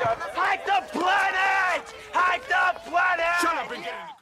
Hide the planet! Hide the planet! Shut up and get in the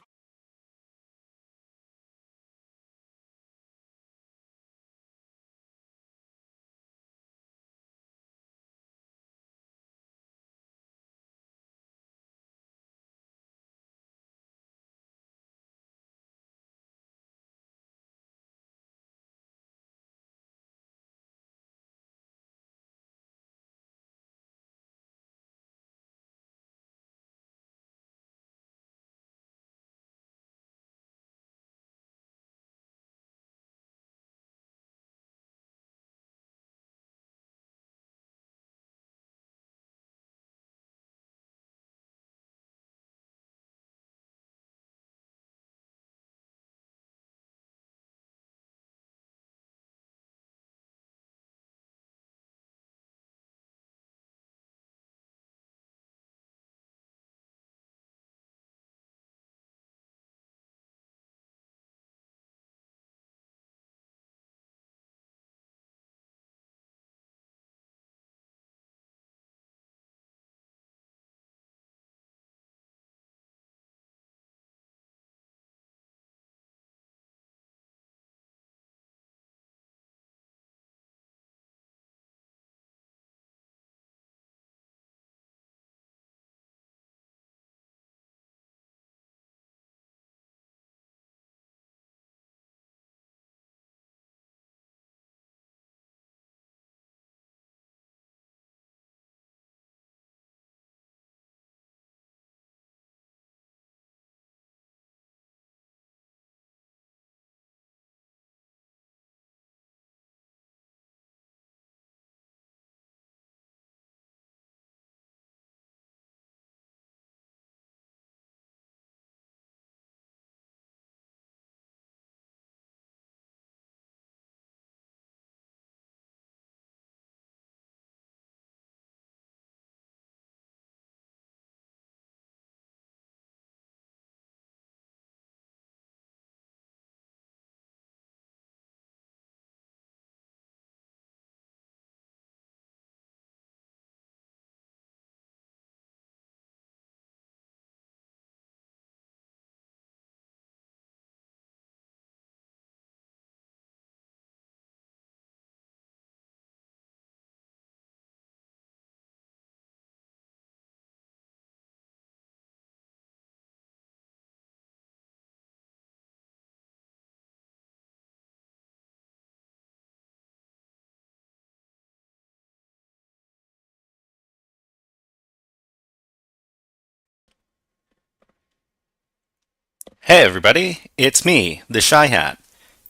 Hey everybody, it's me, the Shy Hat,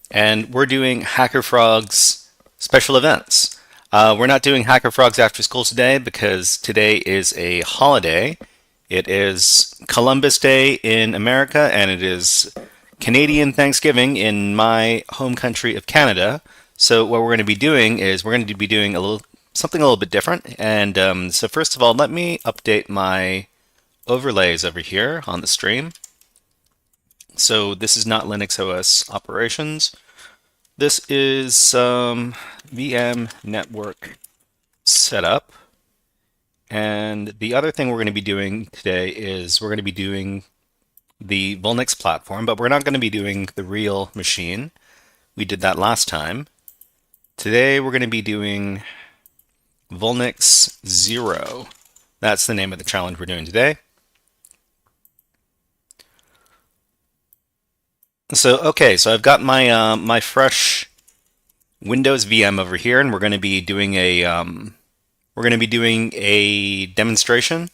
and we're doing HackerFrogs special events. We're not doing HackerFrogs after school today because today is a holiday. It is Columbus Day in America and it is Canadian Thanksgiving in my home country of Canada. So what we're going to be doing is we're going to be doing something a little bit different. And so first of all, let me update my overlays over here on the stream. So this is not Linux OS operations. This is some VM network setup. And the other thing we're going to be doing today is we're going to be doing the VulNyx platform, but we're not going to be doing the real machine. We did that last time. Today we're going to be doing VulNyx 0. That's the name of the challenge we're doing today. So I've got my my fresh Windows VM over here, and we're going to be doing a demonstration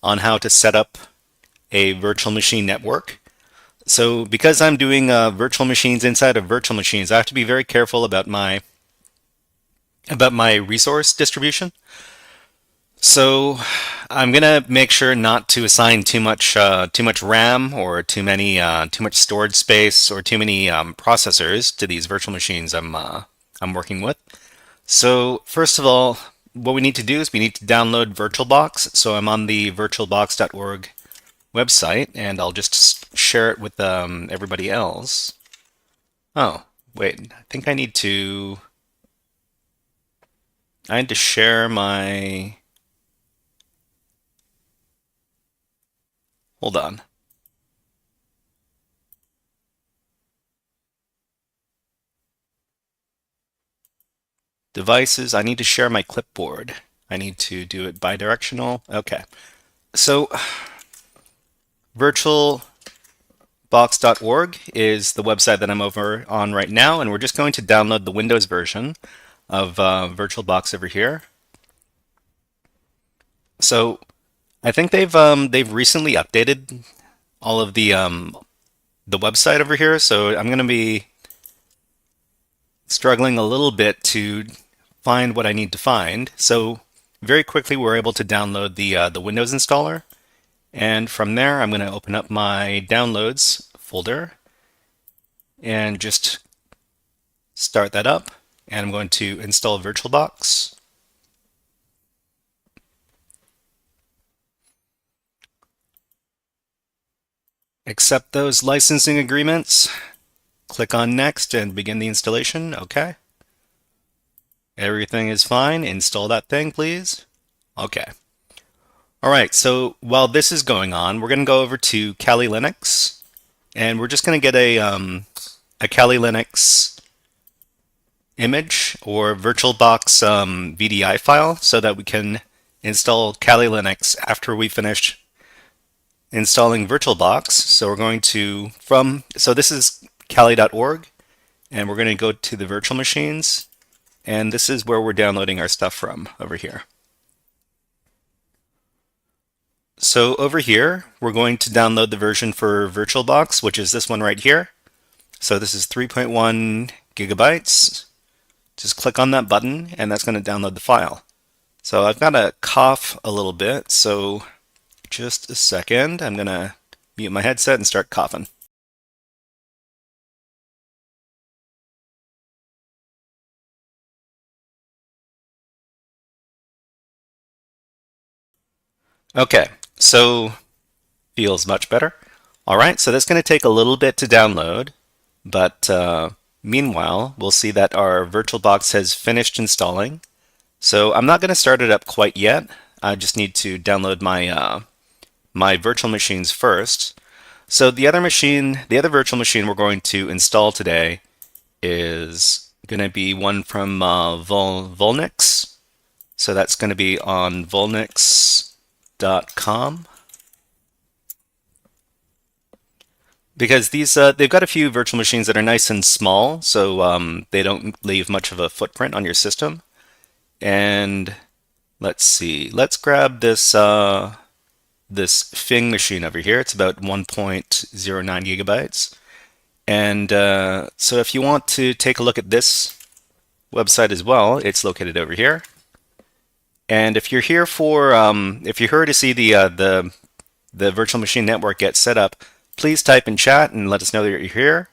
on how to set up a virtual machine network. So because I'm doing virtual machines inside of virtual machines, I have to be very careful about my resource distribution. So I'm gonna make sure not to assign too much RAM or too much storage space or too many processors to these virtual machines I'm working with. So first of all, what we need to do is we need to download VirtualBox. So I'm on the virtualbox.org website, and I'll just share it with everybody else. Oh, wait, I think I need to share my Hold on. Devices, I need to share my clipboard. I need to do it bidirectional. Okay. So VirtualBox.org is the website that I'm over on right now, and we're just going to download the Windows version of VirtualBox over here. So I think they've recently updated all of the website over here, so I'm going to be struggling a little bit to find what I need to find. So very quickly, we're able to download the Windows installer, and from there, I'm going to open up my downloads folder and just start that up. And I'm going to install VirtualBox. Accept those licensing agreements. Click on Next and begin the installation. Okay. Everything is fine. Install that thing, please. Okay. All right, so while this is going on, we're going to go over to Kali Linux, and we're just going to get a Kali Linux image or VirtualBox VDI file so that we can install Kali Linux after we finish installing VirtualBox. So we're going to, so this is kali.org, and we're going to go to the virtual machines, and this is where we're downloading our stuff from over here. So over here, we're going to download the version for VirtualBox, which is this one right here. So this is 3.1 gigabytes. Just click on that button, and that's going to download the file. So I've got to cough a little bit, so just a second. I'm going to mute my headset and start coughing. Okay, so feels much better. All right, so that's going to take a little bit to download, but meanwhile, we'll see that our VirtualBox has finished installing. So I'm not going to start it up quite yet. I just need to download my my virtual machines first. So the other virtual machine we're going to install today is going to be one from VulNyx. So that's going to be on VulNyx.com. Because they've got a few virtual machines that are nice and small, so they don't leave much of a footprint on your system. And let's see, let's grab this this Fing machine over here. It's about 1.09 gigabytes. And so if you want to take a look at this website as well, it's located over here. And if you're here for, if you're here to see the virtual machine network get set up, please type in chat and let us know that you're here.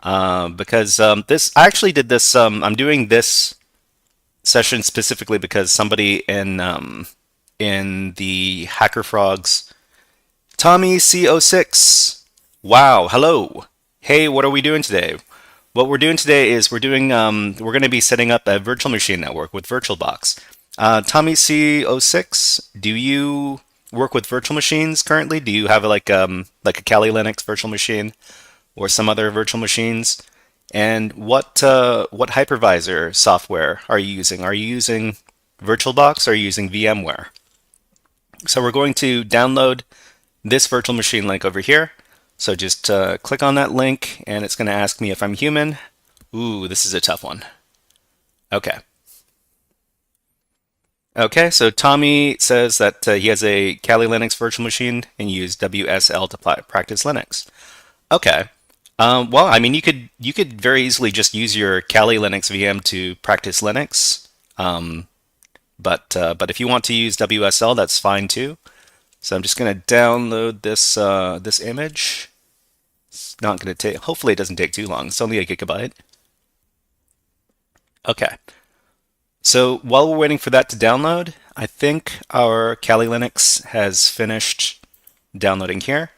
Because I actually did this. I'm doing this session specifically because somebody in the HackerFrogs, Tommy C06. Wow, hello. Hey, what are we doing today? What we're doing today is we're going to be setting up a virtual machine network with VirtualBox. Tommy C06, do you work with virtual machines currently? Do you have like a Kali Linux virtual machine or some other virtual machines? And what hypervisor software are you using? Are you using VirtualBox or are you using VMware? So we're going to download this virtual machine link over here. So just click on that link, and it's going to ask me if I'm human. Ooh, this is a tough one. Okay. Okay, so Tommy says that he has a Kali Linux virtual machine and use WSL to practice Linux. Okay. Well, I mean, you could very easily just use your Kali Linux VM to practice Linux. But if you want to use WSL, that's fine too. So I'm just going to download this this image. It's not going to take. Hopefully, it doesn't take too long. It's only a gigabyte. Okay. So while we're waiting for that to download, I think our Kali Linux has finished downloading here.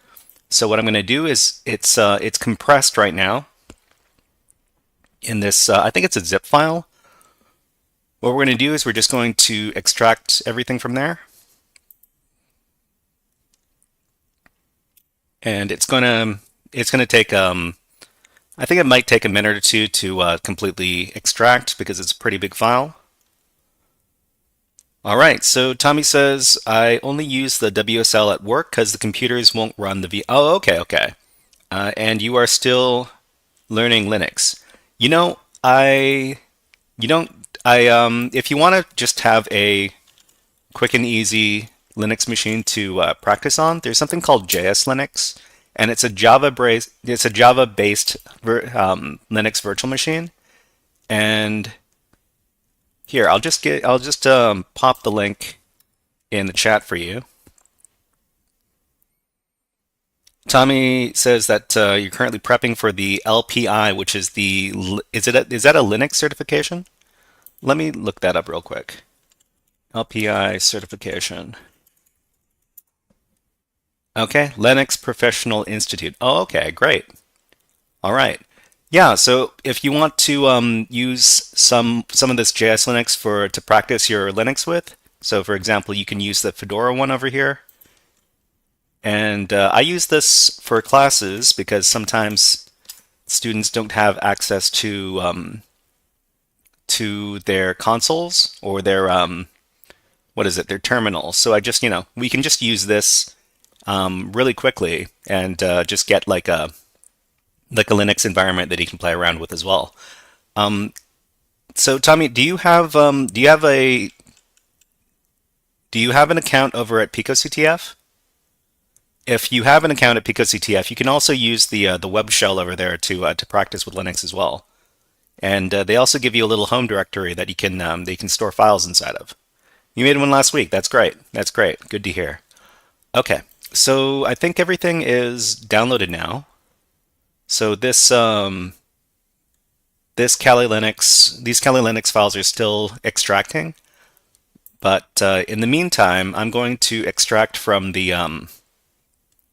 So what I'm going to do is it's compressed right now in this. I think it's a zip file. What we're going to do is we're just going to extract everything from there. and it's gonna take I think it might take a minute or two to completely extract because it's a pretty big file. All right, so Tommy says I only use the WSL at work because the computers won't run the V. Oh, okay, okay. And you are still learning Linux. You know, you don't, if you want to just have a quick and easy Linux machine to practice on, there's something called JS Linux, and it's a Java-based Linux virtual machine. And here, I'll just pop the link in the chat for you. Tommy says that you're currently prepping for the LPI, which is is that a Linux certification? Let me look that up real quick. LPI certification. Okay, Linux Professional Institute. Oh, okay, great. All right. Yeah, so if you want to use some of this JS Linux to practice your Linux with, so for example, you can use the Fedora one over here. And I use this for classes because sometimes students don't have access to their consoles or their their terminals. So I just, we can just use this really quickly and just get like a Linux environment that he can play around with as well. So Tommy, do you have an account over at PicoCTF? If you have an account at PicoCTF, you can also use the web shell over there to practice with Linux as well. And they also give you a little home directory that you can store files inside of. You made one last week. That's great. That's great. Good to hear. Okay, so I think everything is downloaded now. So these Kali Linux files are still extracting, but in the meantime, I'm going to extract from the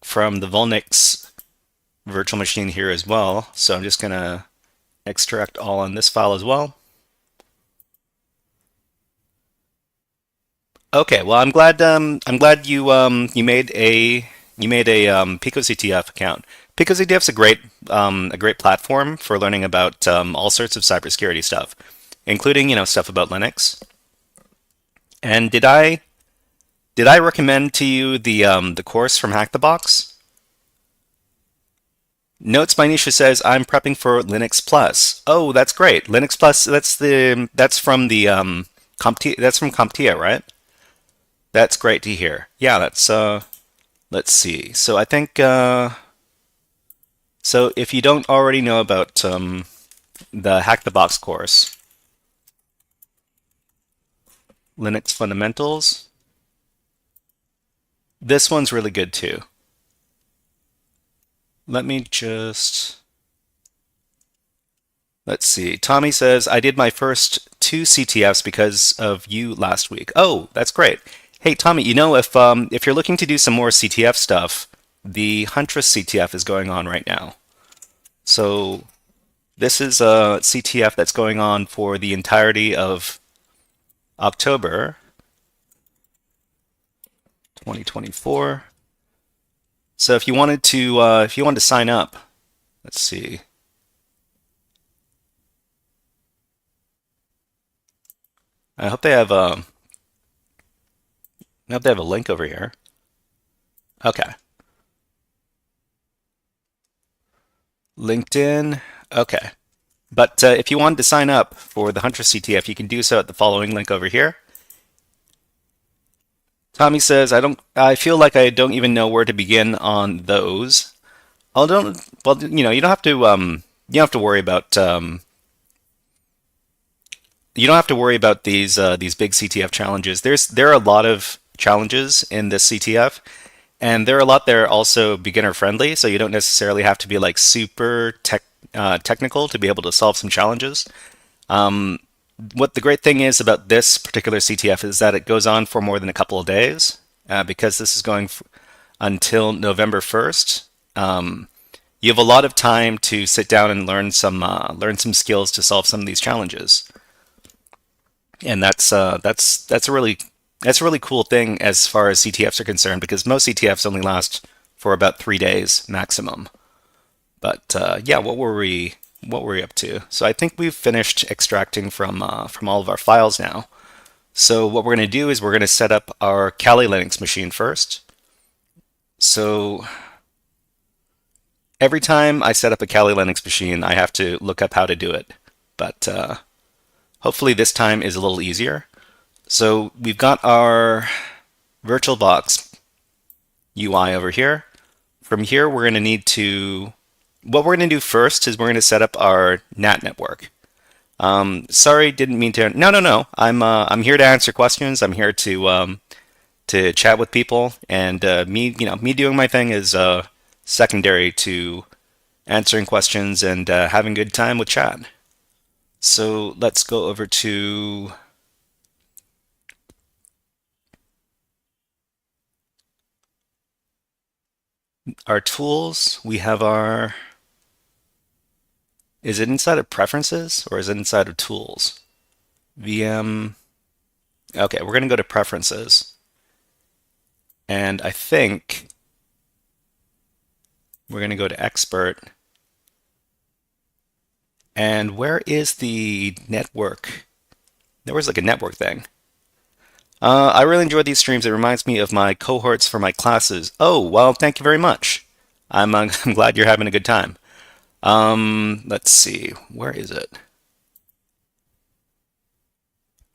VulNyx virtual machine here as well. So I'm just gonna extract all on this file as well. Okay, well I'm glad you made a PicoCTF account. PicoCTF's a great platform for learning about all sorts of cybersecurity stuff, including stuff about Linux. And did I recommend to you the course from Hack the Box? Notes by Nisha says I'm prepping for Linux Plus. Oh, that's great. Linux Plus. That's from the that's from CompTIA, right? That's great to hear. Yeah, that's let's see. So I think so if you don't already know about the Hack the Box course, Linux Fundamentals, this one's really good too. Let's see. Tommy says, I did my first 2 CTFs because of you last week. Oh, that's great. Hey, Tommy, if you're looking to do some more CTF stuff, the Huntress CTF is going on right now. So this is a CTF that's going on for the entirety of October 2024. So if you wanted to sign up, let's see. I hope they have a link over here. Okay. LinkedIn. Okay. But if you wanted to sign up for the Huntress CTF, you can do so at the following link over here. Tommy says, I feel like I don't even know where to begin on those. You don't have to worry about these big CTF challenges. There are a lot of challenges in this CTF, and there are a lot that are also beginner friendly, so you don't necessarily have to be like super technical to be able to solve some challenges. What the great thing is about this particular CTF is that it goes on for more than a couple of days, because this is going until November 1st. You have a lot of time to sit down and learn some skills to solve some of these challenges, and that's a really cool thing as far as CTFs are concerned, because most CTFs only last for about 3 days maximum. But yeah, what were we up to? So I think we've finished extracting from all of our files now. So what we're going to do is we're going to set up our Kali Linux machine first. So every time I set up a Kali Linux machine, I have to look up how to do it. But hopefully this time is a little easier. So we've got our VirtualBox UI over here. From here, we're going to need to, what we're going to do first is we're going to set up our NAT network. Sorry, didn't mean to. No. I'm here to answer questions. I'm here to chat with people, and me doing my thing is secondary to answering questions and having a good time with chat. So let's go over to our tools. We have our, is it inside of preferences or is it inside of tools? VM. Okay, we're going to go to preferences. And I think we're going to go to expert. And where is the network? There was like a network thing. I really enjoy these streams. It reminds me of my cohorts for my classes. Oh, well, thank you very much. I'm glad you're having a good time. Let's see. Where is it?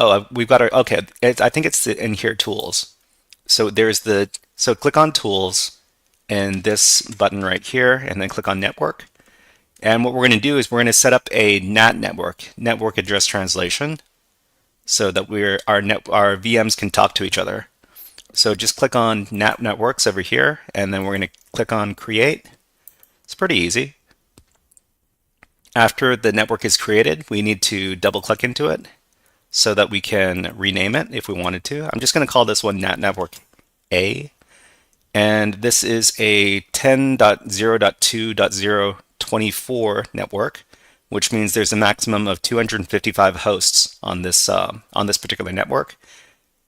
Oh, we've got our, okay. I think it's in here, tools. So so click on tools and this button right here, and then click on network. And what we're going to do is we're going to set up a NAT network address translation, so that our VMs can talk to each other. So just click on NAT networks over here, and then we're going to click on create. It's pretty easy. After the network is created, we need to double click into it so that we can rename it if we wanted to. I'm just going to call this one NAT network A. And this is a 10.0.2.024 network, which means there's a maximum of 255 hosts on this particular network.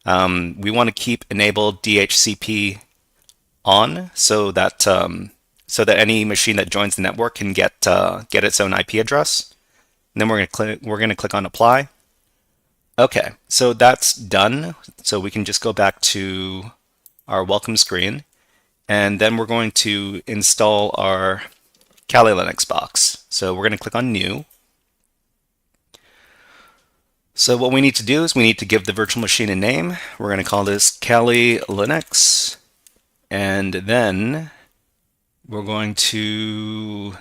We want to keep enabled DHCP on so that any machine that joins the network can get its own IP address. And then we're going to click on apply. Okay, so that's done. So we can just go back to our welcome screen, and then we're going to install our Kali Linux box. So we're going to click on new. So what we need to do is we need to give the virtual machine a name. We're going to call this Kali Linux, and then we're going to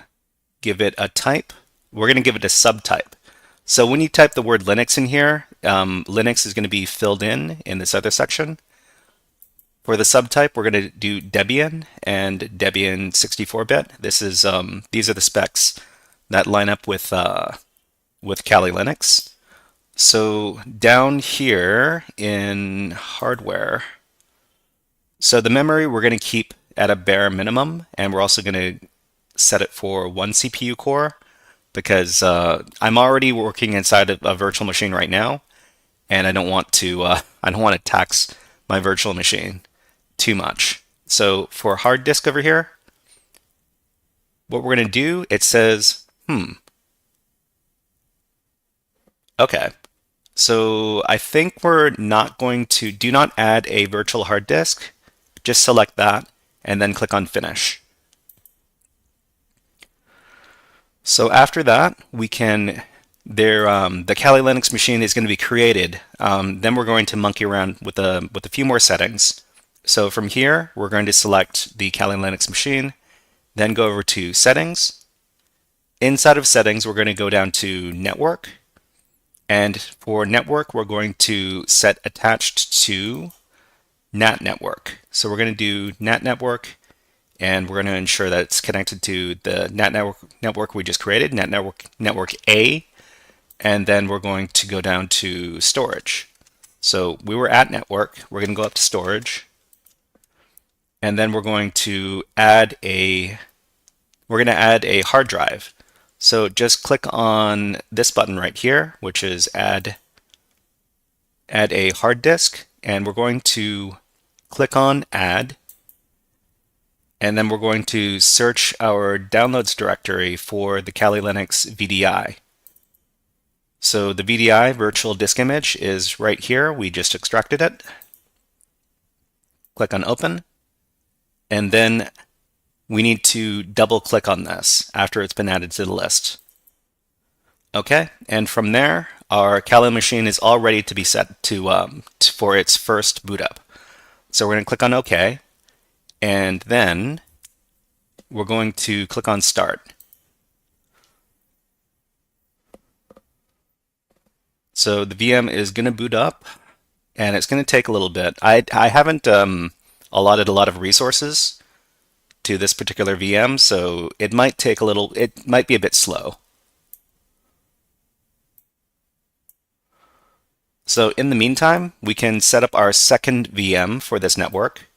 give it a type. We're going to give it a subtype. So when you type the word Linux in here, Linux is going to be filled in this other section. For the subtype, we're going to do Debian and Debian 64-bit. These are the specs that line up with Kali Linux. So down here in hardware, so the memory we're going to keep at a bare minimum, and we're also going to set it for 1 CPU core, because I'm already working inside of a virtual machine right now, and I don't want to tax my virtual machine too much. So for hard disk over here, what we're going to do, it says, okay. So I think we're not going to, do not add a virtual hard disk. Just select that and then click on finish. So after that, we can, the Kali Linux machine is going to be created. Then we're going to monkey around with a few more settings. So from here, we're going to select the Kali Linux machine, then go over to settings. Inside of settings, we're going to go down to network. And for network, we're going to set attached to NAT network. So we're going to do NAT network, and we're going to ensure that it's connected to the NAT network we just created, NAT network A. And then we're going to go down to storage. So we were at network. We're going to go up to storage. And then we're going to add a hard drive. So just click on this button right here, which is add a hard disk, and we're going to click on add. and then we're going to search our downloads directory for the Kali Linux VDI. So the VDI, virtual disk image, is right here. We just extracted it. Click on open, and then we need to double click on this after it's been added to the list. Okay, and from there, our Kali machine is all ready to be set to for its first boot up. So we're going to click on OK, and then we're going to click on Start. So the VM is going to boot up, and it's going to take a little bit. I haven't allotted a lot of resources to this particular VM, so it might take a little, it might be a bit slow. So in the meantime, we can set up our second VM for this network.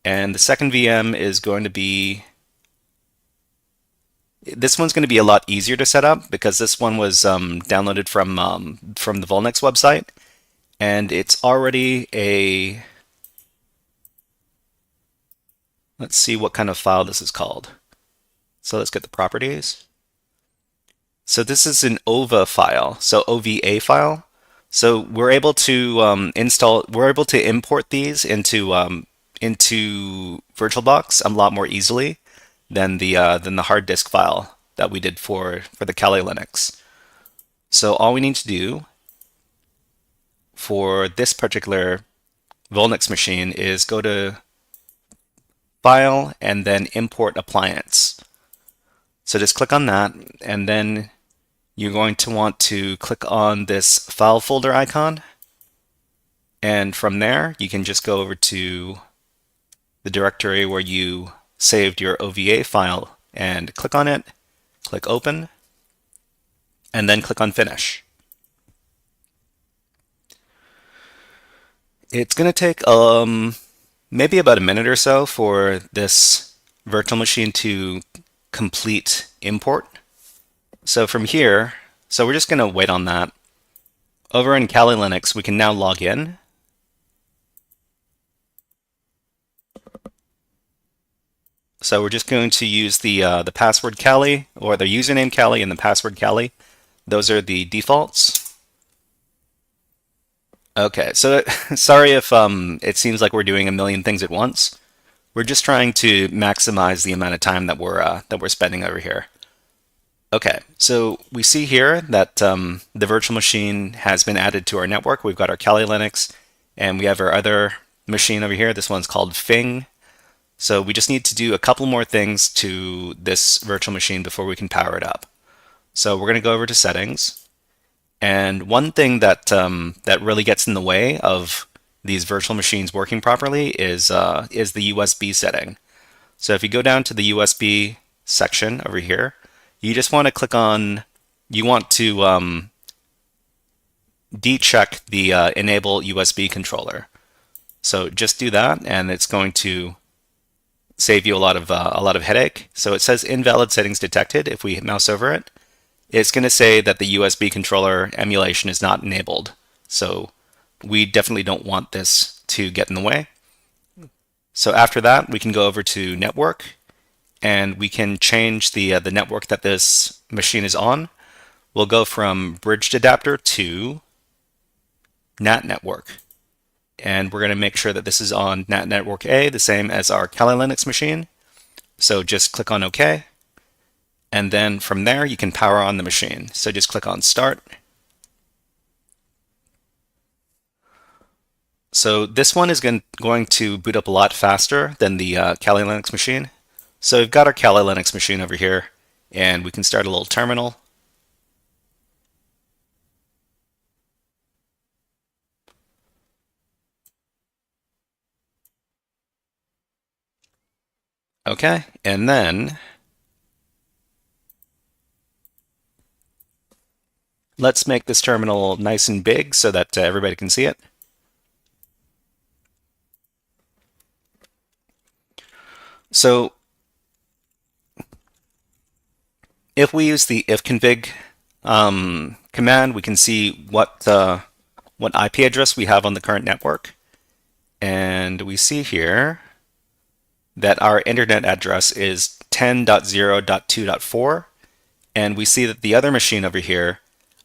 And the second VM is going to be, this one's going to be a lot easier to set up because this one was downloaded from the VulNyx website, and it's already a, let's see what kind of file this is called. So let's get the properties. So this is an OVA file, so OVA file. So we're able to import these into VirtualBox a lot more easily than the hard disk file that we did for the Kali Linux. So all we need to do for this particular VulNyx machine is go to File and then Import Appliance. So just click on that, and then you're going to want to click on this file folder icon, and from there you can just go over to the directory where you saved your OVA file and click on it, click open, and then click on finish. It's going to take maybe about a minute or so for this virtual machine to complete import. So from here, so we're just going to wait on that. Over in Kali Linux, we can now log in. So we're just going to use the password Kali, or the username Kali and the password Kali. Those are the defaults. Okay, so sorry if it seems like we're doing a million things at once. We're just trying to maximize the amount of time that we're spending over here. Okay, so we see here that the virtual machine has been added to our network. We've got our Kali Linux, and we have our other machine over here. This one's called Fing. So we just need to do a couple more things to this virtual machine before we can power it up. So we're going to go over to Settings, and one thing that that really gets in the way of these virtual machines working properly is the USB setting. So if you go down to the USB section over here, you just want to click on, you want to decheck the enable USB controller. So just do that, and it's going to save you a lot of headache. So it says invalid settings detected. If we mouse over it, it's going to say that the USB controller emulation is not enabled. So we definitely don't want this to get in the way. So after that, we can go over to network, and we can change the network that this machine is on. We'll go from bridged adapter to NAT network. And we're going to make sure that this is on NAT network A, the same as our Kali Linux machine. So just click on OK. And then from there, you can power on the machine. So just click on Start. So this one is going to boot up a lot faster than the Kali Linux machine. So we've got our Kali Linux machine over here, and we can start a little terminal. Okay, and then let's make this terminal nice and big so that everybody can see it. So if we use the ifconfig command, we can see what IP address we have on the current network. And we see here that our internet address is 10.0.2.4, and we see that the other machine over here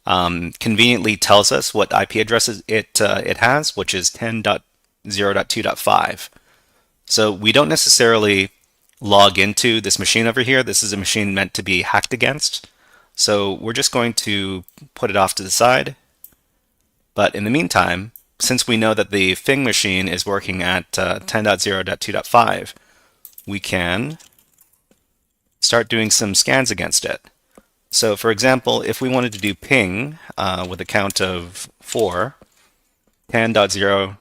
conveniently tells us what IP addresses it has, which is 10.0.2.5. So we don't necessarily log into this machine over here. This is a machine meant to be hacked against. So we're just going to put it off to the side. But in the meantime, since we know that the Fing machine is working at 10.0.2.5, we can start doing some scans against it. So for example, if we wanted to do ping with a count of 4, 10.0,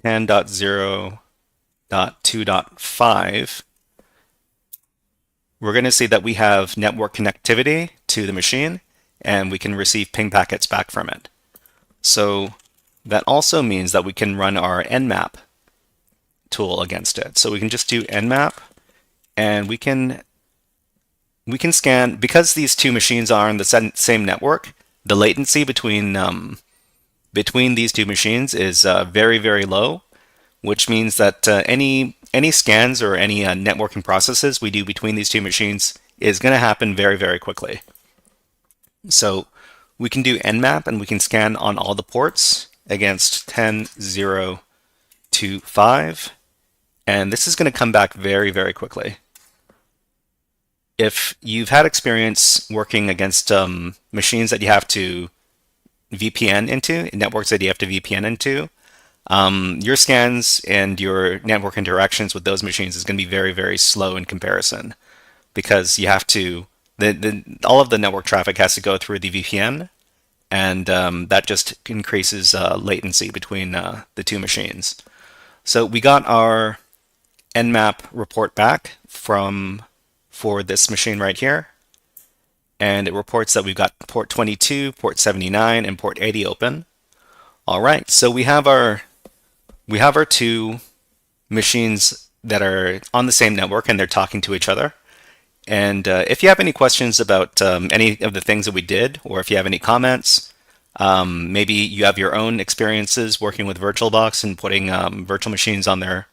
10.0.2.5, we're going to see that we have network connectivity to the machine, and we can receive ping packets back from it. So that also means that we can run our nmap tool against it. So we can just do nmap, and we can scan, because these two machines are on the same network, the latency between these two machines is very, very low, which means that any scans or any networking processes we do between these two machines is going to happen very, very quickly. So we can do nmap, and we can scan on all the ports against 10.0.2.5, and this is going to come back very, very quickly. If you've had experience working against machines that you have to VPN into, networks that you have to VPN into, your scans and your network interactions with those machines is going to be very, very slow in comparison, because you have to, all of the network traffic has to go through the VPN, and that just increases latency between the two machines. So we got our nmap report back for this machine right here, and it reports that we've got port 22, port 79, and port 80 open. All right, so we have our two machines that are on the same network, and they're talking to each other. And if you have any questions about any of the things that we did, or if you have any comments, maybe you have your own experiences working with VirtualBox and putting virtual machines on the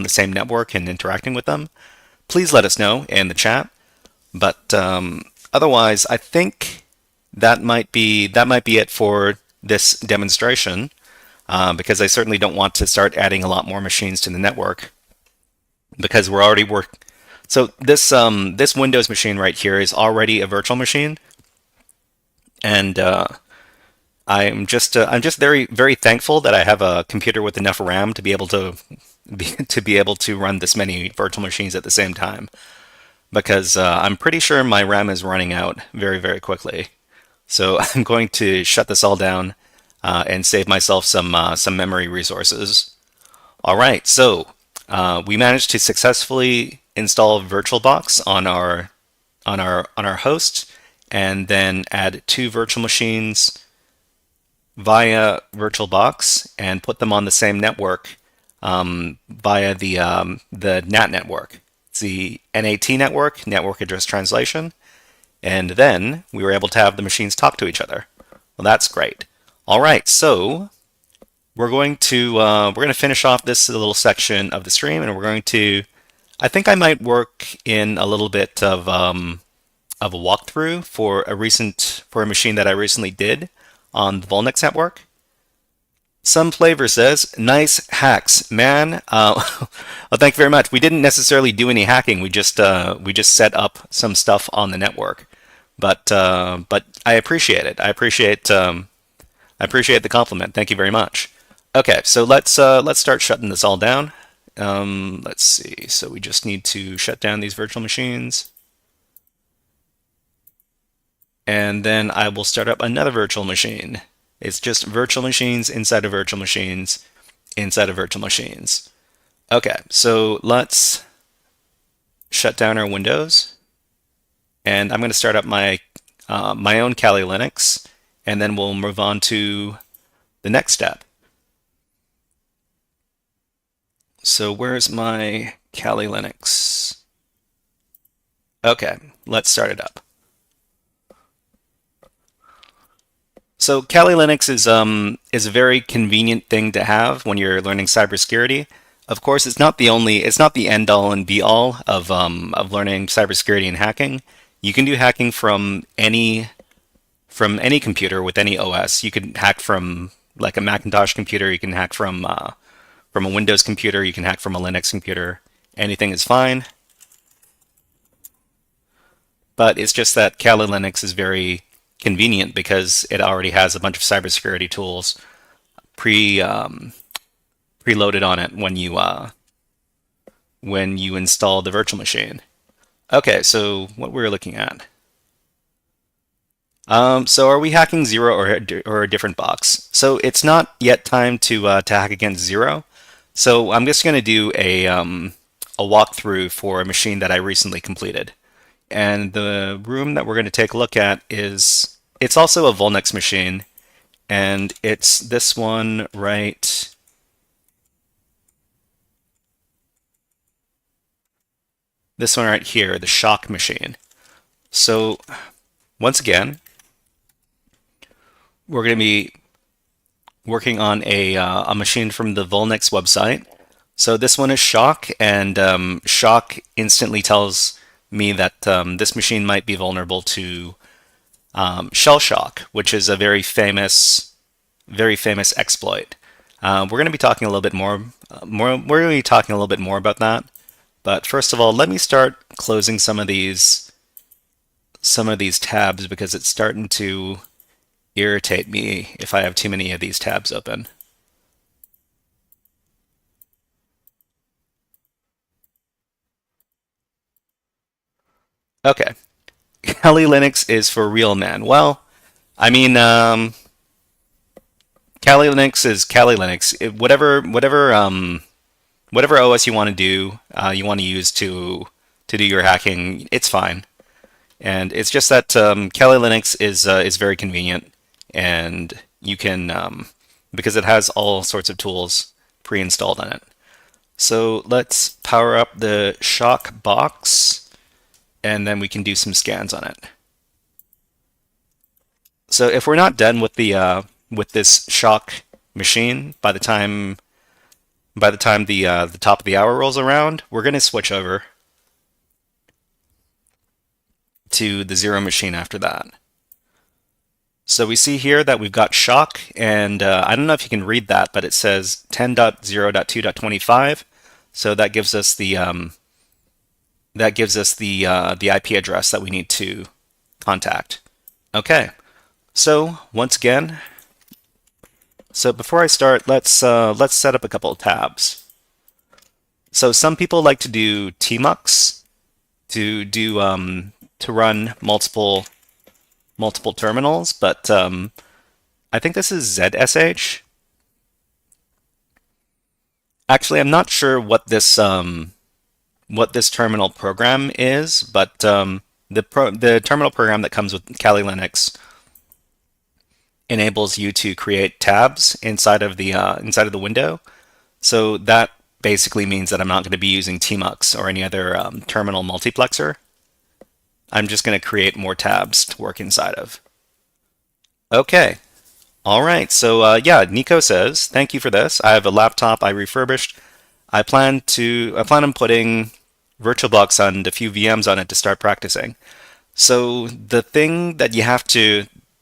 same network and interacting with them, please let us know in the chat. But otherwise, I think that might be it for this demonstration, because I certainly don't want to start adding a lot more machines to the network, because we're already So this Windows machine right here is already a virtual machine, and I'm just very, very thankful that I have a computer with enough RAM to be able to run this many virtual machines at the same time, because I'm pretty sure my RAM is running out very, very quickly. So I'm going to shut this all down and save myself some memory resources. All right, so we managed to successfully install VirtualBox on our host, and then add 2 virtual machines via VirtualBox and put them on the same network via the NAT network. It's the NAT network, network address translation, and then we were able to have the machines talk to each other. Well, that's great. All right, so we're going to finish off this little section of the stream, and we're going to, I think I might work in a little bit of a walkthrough for a machine that I recently did on the VulNyx network. Some Flavor says, "Nice hacks, man." Well, thank you very much. We didn't necessarily do any hacking. We just set up some stuff on the network. But I appreciate it. I appreciate the compliment. Thank you very much. Okay, so let's start shutting this all down. Let's see. So we just need to shut down these virtual machines, and then I will start up another virtual machine. It's just virtual machines inside of virtual machines inside of virtual machines. Okay, so let's shut down our Windows, and I'm going to start up my own Kali Linux, and then we'll move on to the next step. So where's my Kali Linux? Okay, let's start it up. So Kali Linux is a very convenient thing to have when you're learning cybersecurity. Of course, it's not the end all and be all of learning cybersecurity and hacking. You can do hacking from any computer with any OS. You can hack from like a Macintosh computer. You can hack from a Windows computer. You can hack from a Linux computer. Anything is fine. But it's just that Kali Linux is very convenient because it already has a bunch of cybersecurity tools pre preloaded on it when you install the virtual machine. Okay, so what we're looking at. So are we hacking zero or a different box? So it's not yet time to hack against zero. So I'm just going to do a walkthrough for a machine that I recently completed. And the room that we're going to take a look at is, it's also a VulNyx machine, and it's this one right here, the shock machine. So once again, we're going to be working on a machine from the VulNyx website. So this one is shock, and shock instantly tells me that this machine might be vulnerable to shell shock, which is a very famous exploit. We're going to be talking a little bit we're going to be talking a little bit more about that. But first of all, let me start closing some of these tabs because it's starting to irritate me if I have too many of these tabs open. Okay, Kali Linux is for real, man. Well, I mean, Kali Linux is Kali Linux. Whatever OS you want to do, you want to use to do your hacking, it's fine. And it's just that Kali Linux is very convenient, and you can because it has all sorts of tools pre-installed on it. So let's power up the shock box, and then we can do some scans on it. So if we're not done with this shock machine by the time the top of the hour rolls around, we're going to switch over to the zero machine after that. So we see here that we've got shock, and I don't know if you can read that, but it says 10.0.2.25. So that gives us the the IP address that we need to contact. Okay. So once again, so before I start, let's set up a couple of tabs. So some people like to do tmux to run multiple terminals, but I think this is ZSH. Actually, I'm not sure what this terminal program is, but the terminal program that comes with Kali Linux enables you to create tabs inside of the window. So that basically means that I'm not going to be using tmux or any other terminal multiplexer. I'm just going to create more tabs to work inside of. Okay. All right. So yeah, Nico says, "Thank you for this. I have a laptop I refurbished. I plan on putting VirtualBox on a few VMs on it to start practicing." So the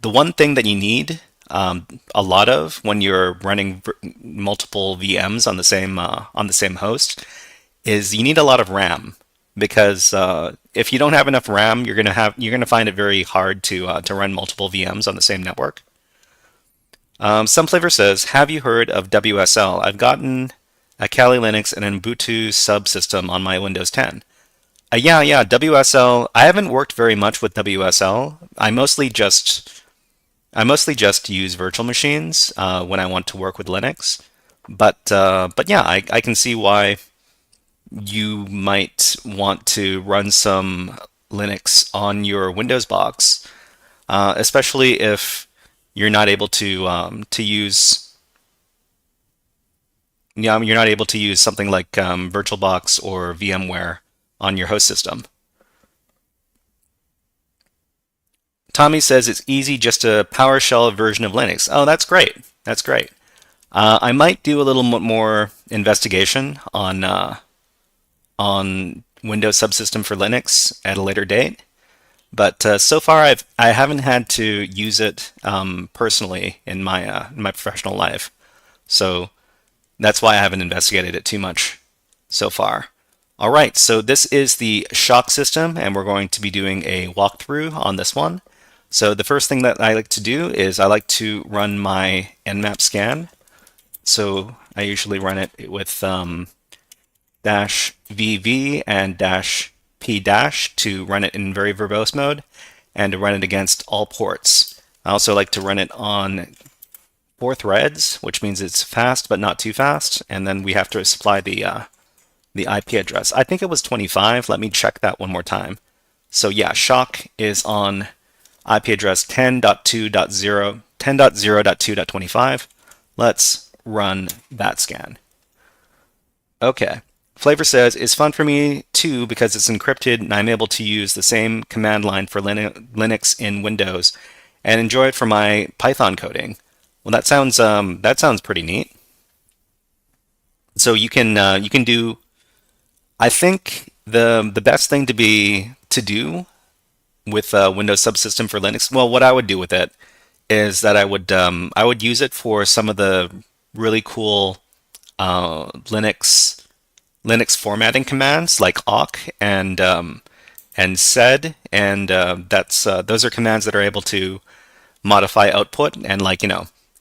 one thing that you need a lot of when you're running multiple VMs on the same host is you need a lot of RAM, because if you don't have enough RAM, you're gonna find it very hard to run multiple VMs on the same network. Some Flavor says, "Have you heard of WSL? I've gotten a Kali Linux and an Ubuntu subsystem on my Windows 10." Yeah, WSL. I haven't worked very much with WSL. I mostly just use virtual machines when I want to work with Linux. But yeah, I can see why you might want to run some Linux on your Windows box, especially if you're not able to use you're not able to use something like VirtualBox or VMware on your host system. Tommy says it's easy, just a PowerShell version of Linux. Oh, that's great. That's great. I might do a little more investigation on Windows subsystem for Linux at a later date. But so far, I haven't had to use it personally in my professional life. So that's why I haven't investigated it too much so far. All right, so this is the shock system, and we're going to be doing a walkthrough on this one. So the first thing that I like to do is I like to run my nmap scan. So I usually run it with -VV and -P- to run it in very verbose mode and to run it against all ports. I also like to run it on 4 threads, which means it's fast but not too fast, and then we have to supply the IP address. I think it was 25. Let me check that one more time. So yeah, shock is on IP address 10.2.0.10.0.2.25. Let's run that scan. Okay. Flavor says, it's fun for me too because it's encrypted and I'm able to use the same command line for Linux in Windows and enjoy it for my Python coding. Well, that sounds pretty neat. So you can do. I think the best thing to do with Windows subsystem for Linux. Well, what I would do with it is that I would use it for some of the really cool Linux formatting commands like awk and sed, and those are commands that are able to modify output and, like,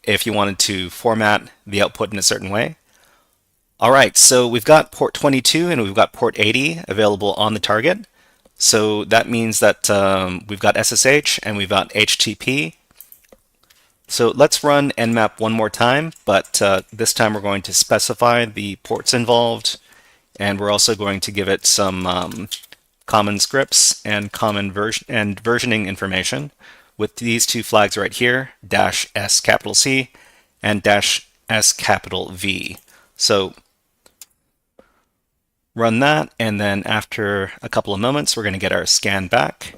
if you wanted to format the output in a certain way. All right, so we've got port 22 and we've got port 80 available on the target. So that means that we've got SSH and we've got HTTP. So let's run nmap one more time, but this time we're going to specify the ports involved, and we're also going to give it some common scripts and common versioning information with these 2 flags right here, -S and -S So run that, and then after a couple of moments, we're going to get our scan back.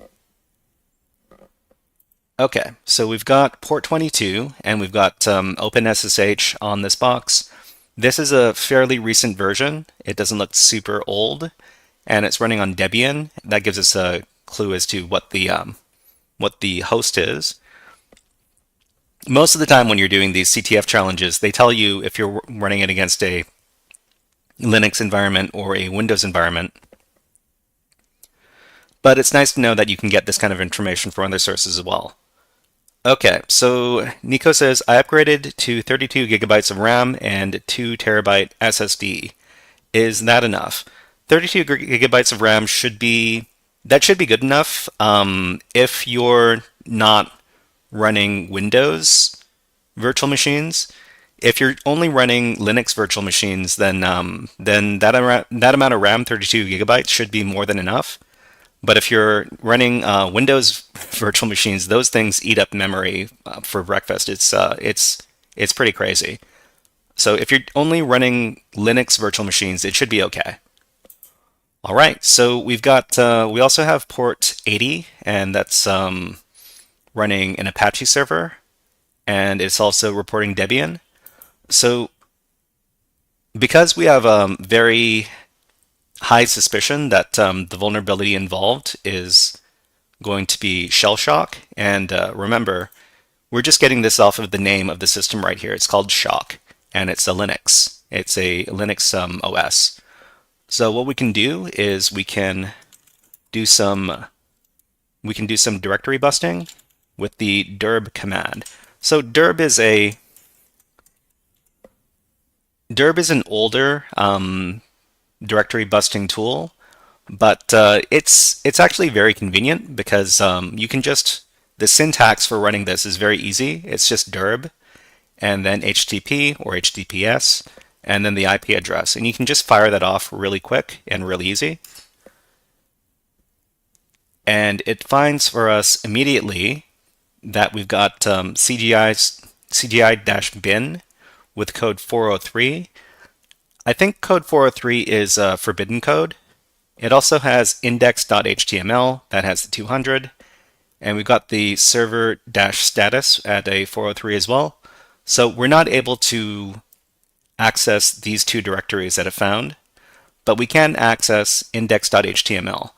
Okay, so we've got port 22, and we've got OpenSSH on this box. This is a fairly recent version. It doesn't look super old, and it's running on Debian. That gives us a clue as to what the host is. Most of the time when you're doing these CTF challenges, they tell you if you're running it against a Linux environment or a Windows environment. But it's nice to know that you can get this kind of information from other sources as well. Okay, so Nico says, I upgraded to 32 gigabytes of RAM and 2 terabyte SSD. Is that enough? 32 gigabytes of RAM should be good enough if you're not running Windows virtual machines. If you're only running Linux virtual machines, then that amount of RAM, 32 gigabytes, should be more than enough. But if you're running Windows virtual machines, those things eat up memory for breakfast. It's pretty crazy. So if you're only running Linux virtual machines, it should be okay. All right, so we also have port 80, and that's running an Apache server, and it's also reporting Debian. So because we have very high suspicion that the vulnerability involved is going to be shell shock, and remember, we're just getting this off of the name of the system right here. It's called Shock, and it's a Linux. It's a Linux OS. So what we can do is we can do some directory busting with the dirb command. So dirb is an older directory busting tool, but it's actually very convenient because the syntax for running this is very easy. It's just dirb and then HTTP or HTTPS and then the IP address, and you can just fire that off really quick and really easy. And it finds for us immediately that we've got CGI-bin with code 403. I think code 403 is forbidden code. It also has index.html that has the 200, and we've got the server-status at a 403 as well. So we're not able to access these two directories that it found, but we can access index.html.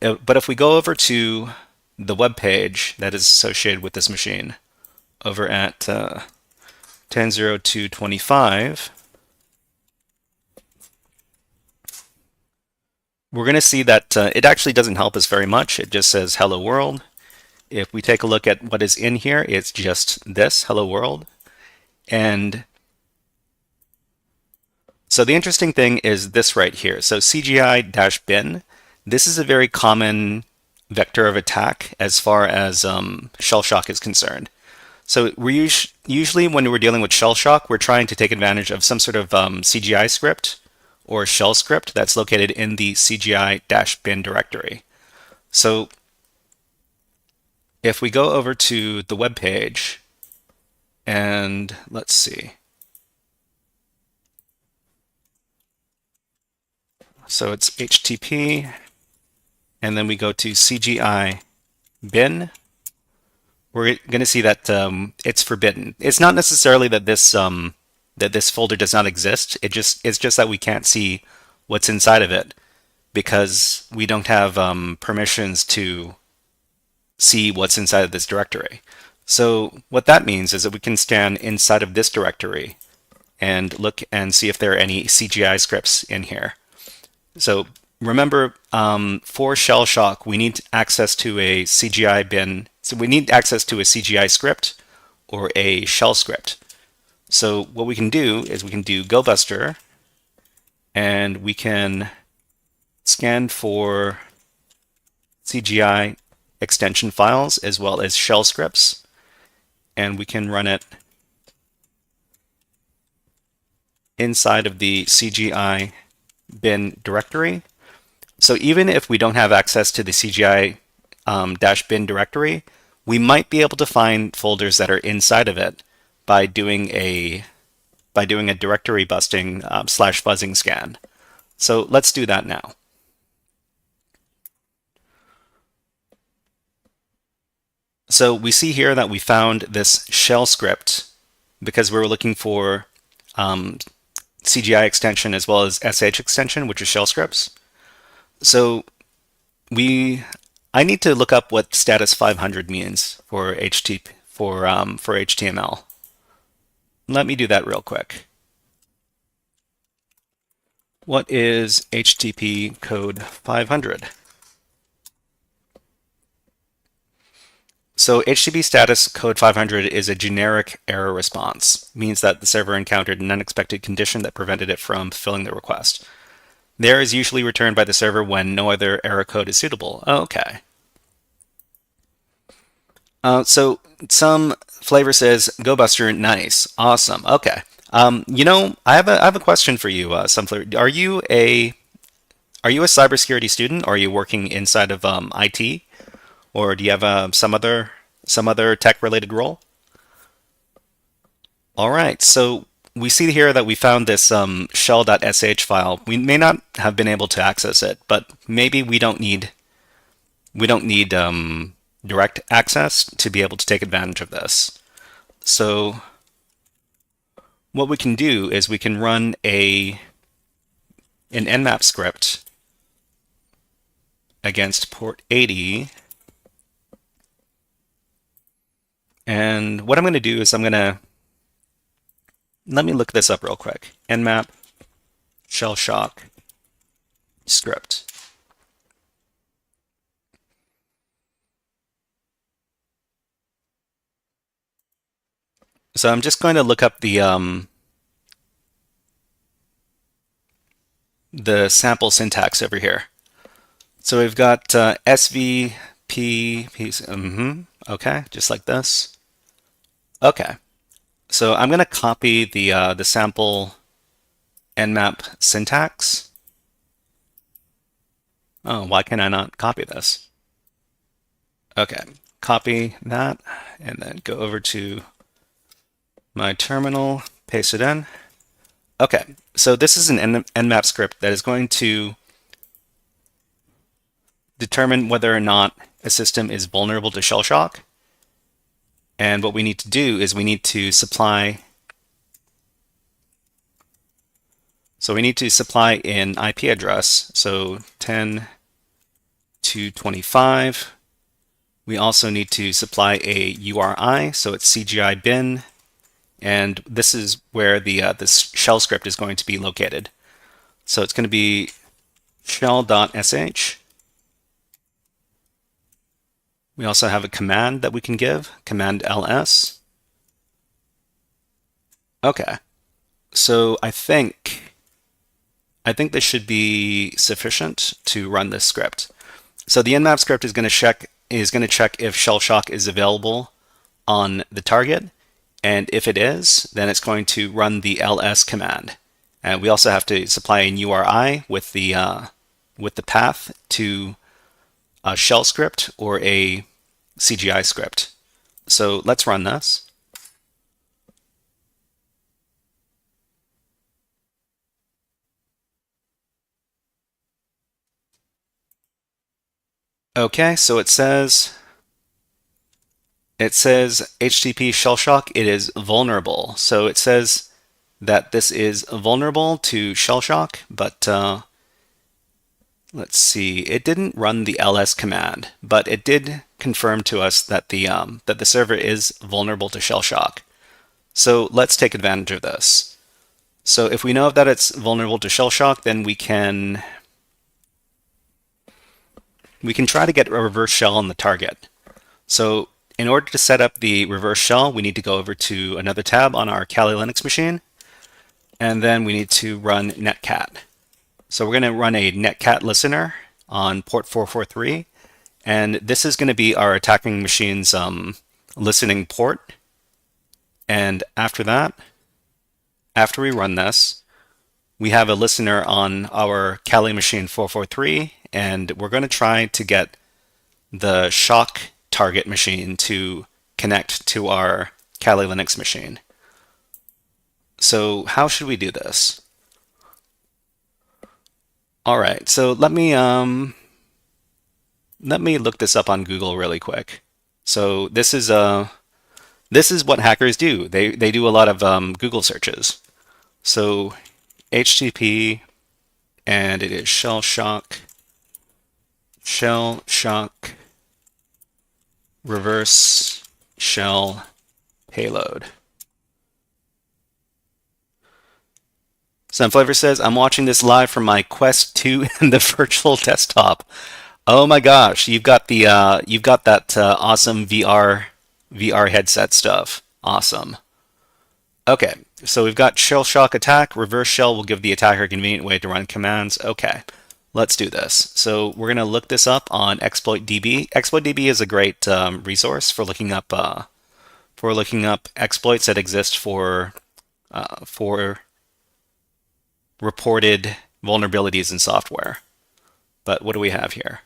But if we go over to the web page that is associated with this machine over at 10.02.25, we're going to see that it actually doesn't help us very much. It just says hello world. If we take a look at what is in here, it's just this, hello world. And so the interesting thing is this right here. So CGI-bin, this is a very common vector of attack as far as shell shock is concerned. So we're usually when we're dealing with shell shock, we're trying to take advantage of some sort of CGI script or shell script that's located in the CGI-bin directory. So if we go over to the web page and let's see. So it's HTTP, and then we go to CGI bin. We're going to see that it's forbidden. It's not necessarily that this folder does not exist. It's just that we can't see what's inside of it because we don't have permissions to see what's inside of this directory. So what that means is that we can scan inside of this directory and look and see if there are any CGI scripts in here. So remember, for shell shock, we need access to a CGI bin. So we need access to a CGI script or a shell script. So what we can do is we can do GoBuster, and we can scan for CGI extension files as well as shell scripts, and we can run it inside of the CGI bin directory. So even if we don't have access to the CGI -bin directory, we might be able to find folders that are inside of it by doing a directory busting /fuzzing scan. So let's do that now. So we see here that we found this shell script because we were looking for CGI extension as well as SH extension, which is shell scripts. So I need to look up what status 500 means for HTML. Let me do that real quick. What is HTTP code 500? So HTTP status code 500 is a generic error response. It means that the server encountered an unexpected condition that prevented it from fulfilling the request. The error is usually returned by the server when no other error code is suitable. Okay. So some flavor says GoBuster, nice, awesome. Okay. You know, I have a question for you, some flavor. Are you a cybersecurity student? Or are you working inside of IT? Or do you have some other tech-related role? All right, so we see here that we found this shell.sh file. We may not have been able to access it, but maybe we don't need direct access to be able to take advantage of this. So what we can do is we can run an nmap script against port 80. And what I'm going to do is let me look this up real quick. Nmap shell shock script. So I'm just going to look up the sample syntax over here. So we've got SVP, okay, just like this. Okay, so I'm going to copy the sample nmap syntax. Oh, why can I not copy this? Okay, copy that, and then go over to my terminal, paste it in. Okay, so this is an nmap script that is going to determine whether or not a system is vulnerable to shell shock. And what we need to do is we need to supply So we need to supply an IP address. So 10.225. We also need to supply a URI, so it's CGI bin, and this is where this shell script is going to be located. So it's going to be shell.sh. We also have a command that we can give, command ls. Okay, so I think this should be sufficient to run this script. So the nmap script is going to check if shell shock is available on the target, and if it is, then it's going to run the ls command. And we also have to supply a URI with the path to a shell script or a CGI script. So let's run this. Okay, so it says HTTP shell shock, it is vulnerable. So it says that this is vulnerable to shell shock, but let's see, it didn't run the ls command, but it did confirm to us that the server is vulnerable to shell shock. So let's take advantage of this. So if we know that it's vulnerable to shell shock, then we can try to get a reverse shell on the target. So in order to set up the reverse shell, we need to go over to another tab on our Kali Linux machine, and then we need to run netcat. So we're going to run a netcat listener on port 443, and this is going to be our attacking machine's listening port. And after that, after we run this, we have a listener on our Kali machine 443, and we're going to try to get the shock target machine to connect to our Kali Linux machine. So how should we do this? All right, so let me look this up on Google really quick. So this is what hackers do. They do a lot of Google searches. So HTTP, and it is shell shock reverse shell payload. Sunflavor says, I'm watching this live from my Quest 2 and the virtual desktop. Oh my gosh, you've got that awesome VR headset stuff. Awesome. Okay, so we've got shell shock attack. Reverse shell will give the attacker a convenient way to run commands. Okay, let's do this. So we're going to look this up on ExploitDB. ExploitDB is a great resource for looking up exploits that exist for reported vulnerabilities in software. But what do we have here?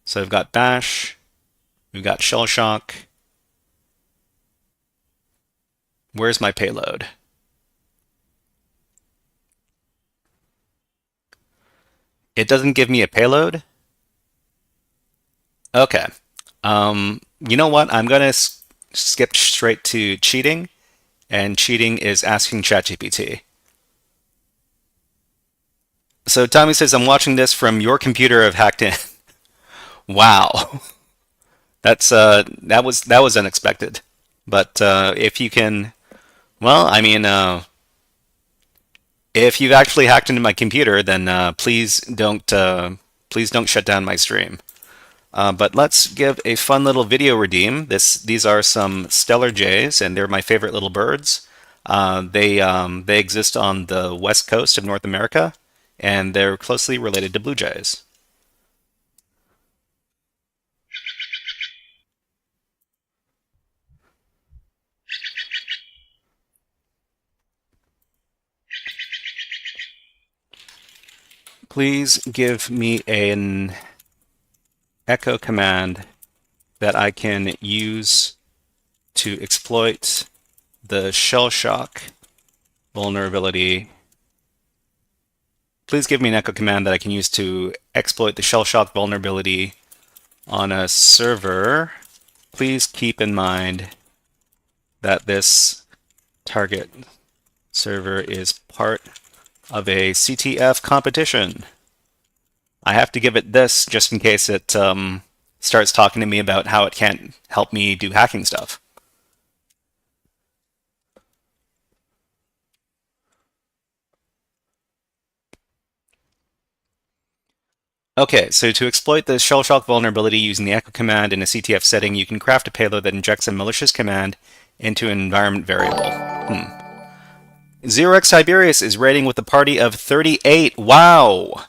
So we've got bash, we've got shell shock. Where's my payload? It doesn't give me a payload? Okay. You know what? I'm going to skip straight to cheating, and cheating is asking ChatGPT. So Tommy says, I'm watching this from your computer I've hacked in. Wow. That was unexpected. But if you can, well, I mean, if you've actually hacked into my computer, then please don't shut down my stream. But let's give a fun little video redeem. These are some stellar jays, and they're my favorite little birds. They exist on the west coast of North America, and they're closely related to blue jays. Please give me an echo command that I can use to exploit the shell shock vulnerability. Please give me an echo command that I can use to exploit the shell shock vulnerability on a server. Please keep in mind that this target server is part of a CTF competition. I have to give it this just in case it starts talking to me about how it can't help me do hacking stuff. Okay, so to exploit the shell shock vulnerability using the echo command in a CTF setting, you can craft a payload that injects a malicious command into an environment variable. Xerox Tiberius is raiding with a party of 38. Wow!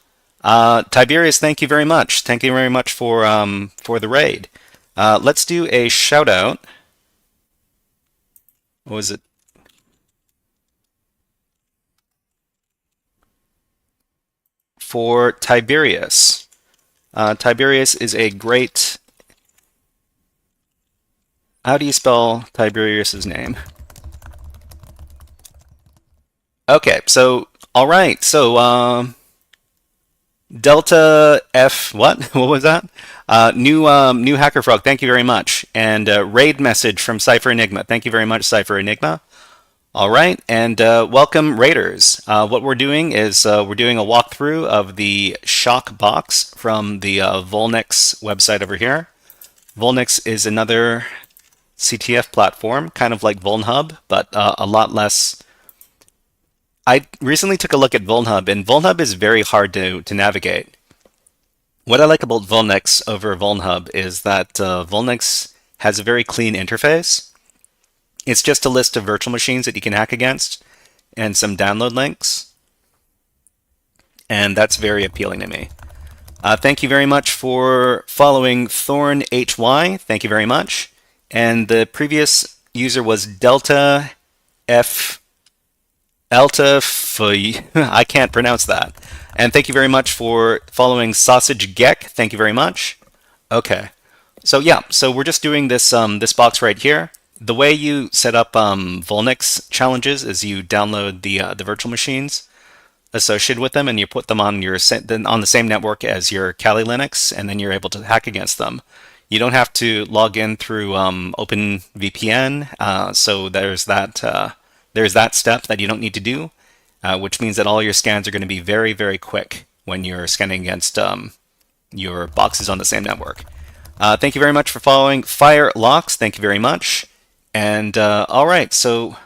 Tiberius, thank you very much. Thank you very much for the raid. Let's do a shout out. What was it? For Tiberius. Tiberius is a great. How do you spell Tiberius's name? Okay, so all right, so Delta F what? What was that? New HackerFrog, thank you very much. And raid message from Cypher Enigma. Thank you very much, Cypher Enigma. All right, and welcome raiders. What we're doing is we're doing a walkthrough of the shock box from the VulNyx website over here. VulNyx is another CTF platform, kind of like VulnHub, but a lot less. I recently took a look at VulnHub, and VulnHub is very hard to navigate. What I like about VulNyx over VulnHub is that VulNyx has a very clean interface. It's just a list of virtual machines that you can hack against and some download links. And that's very appealing to me. Thank you very much for following Thorn HY. Thank you very much. And the previous user was Delta F. I can't pronounce that. And thank you very much for following Sausage Geck. Thank you very much. Okay. So yeah, so we're just doing this this box right here. The way you set up VulNyx challenges is you download the virtual machines associated with them, and you put them on your on the same network as your Kali Linux, and then you're able to hack against them. You don't have to log in through OpenVPN, so there's that step that you don't need to do, which means that all your scans are going to be very, very quick when you're scanning against your boxes on the same network. Thank you very much for following FireLocks. Thank you very much. And all right, so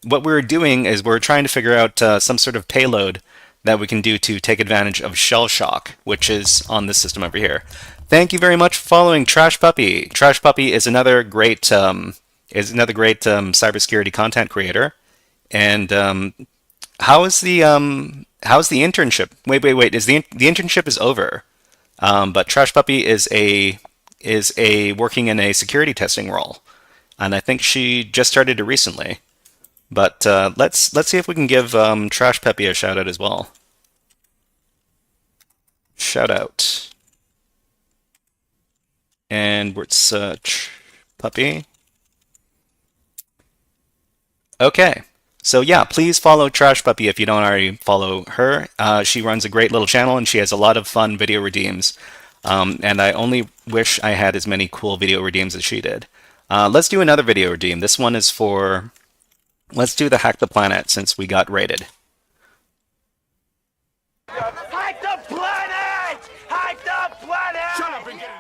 what we're doing is we're trying to figure out some sort of payload that we can do to take advantage of shell shock, which is on this system over here. Thank you very much for following Trash Puppy. Trash Puppy is another great cybersecurity content creator. And how's the internship? Wait. Is the internship is over? But Trash Puppy is working in a security testing role, and I think she just started it recently. But let's see if we can give Trash Puppy a shout out as well. Shout out, and we're search Puppy. Okay. So yeah, please follow Trash Puppy if you don't already follow her. She runs a great little channel, and she has a lot of fun video redeems. And I only wish I had as many cool video redeems as she did. Let's do another video redeem. This one is for... Let's do the Hack the Planet since we got raided. Hack the planet! Hack the planet! Shut up and get in.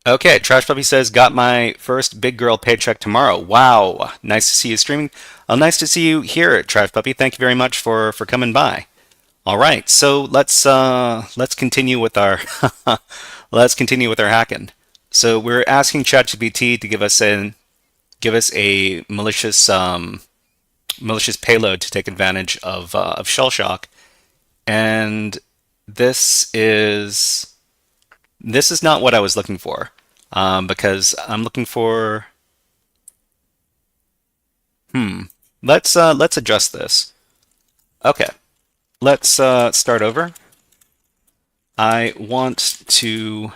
Okay, Trash Puppy says, got my first big girl paycheck tomorrow. Wow, nice to see you streaming. Nice to see you here, Trash Puppy. Thank you very much for coming by. All right, so let's continue with our hacking. So we're asking ChatGPT to give us a malicious payload to take advantage of shell shock, and this is not what I was looking for, because I'm looking for. Let's adjust this. Okay, let's start over. I want to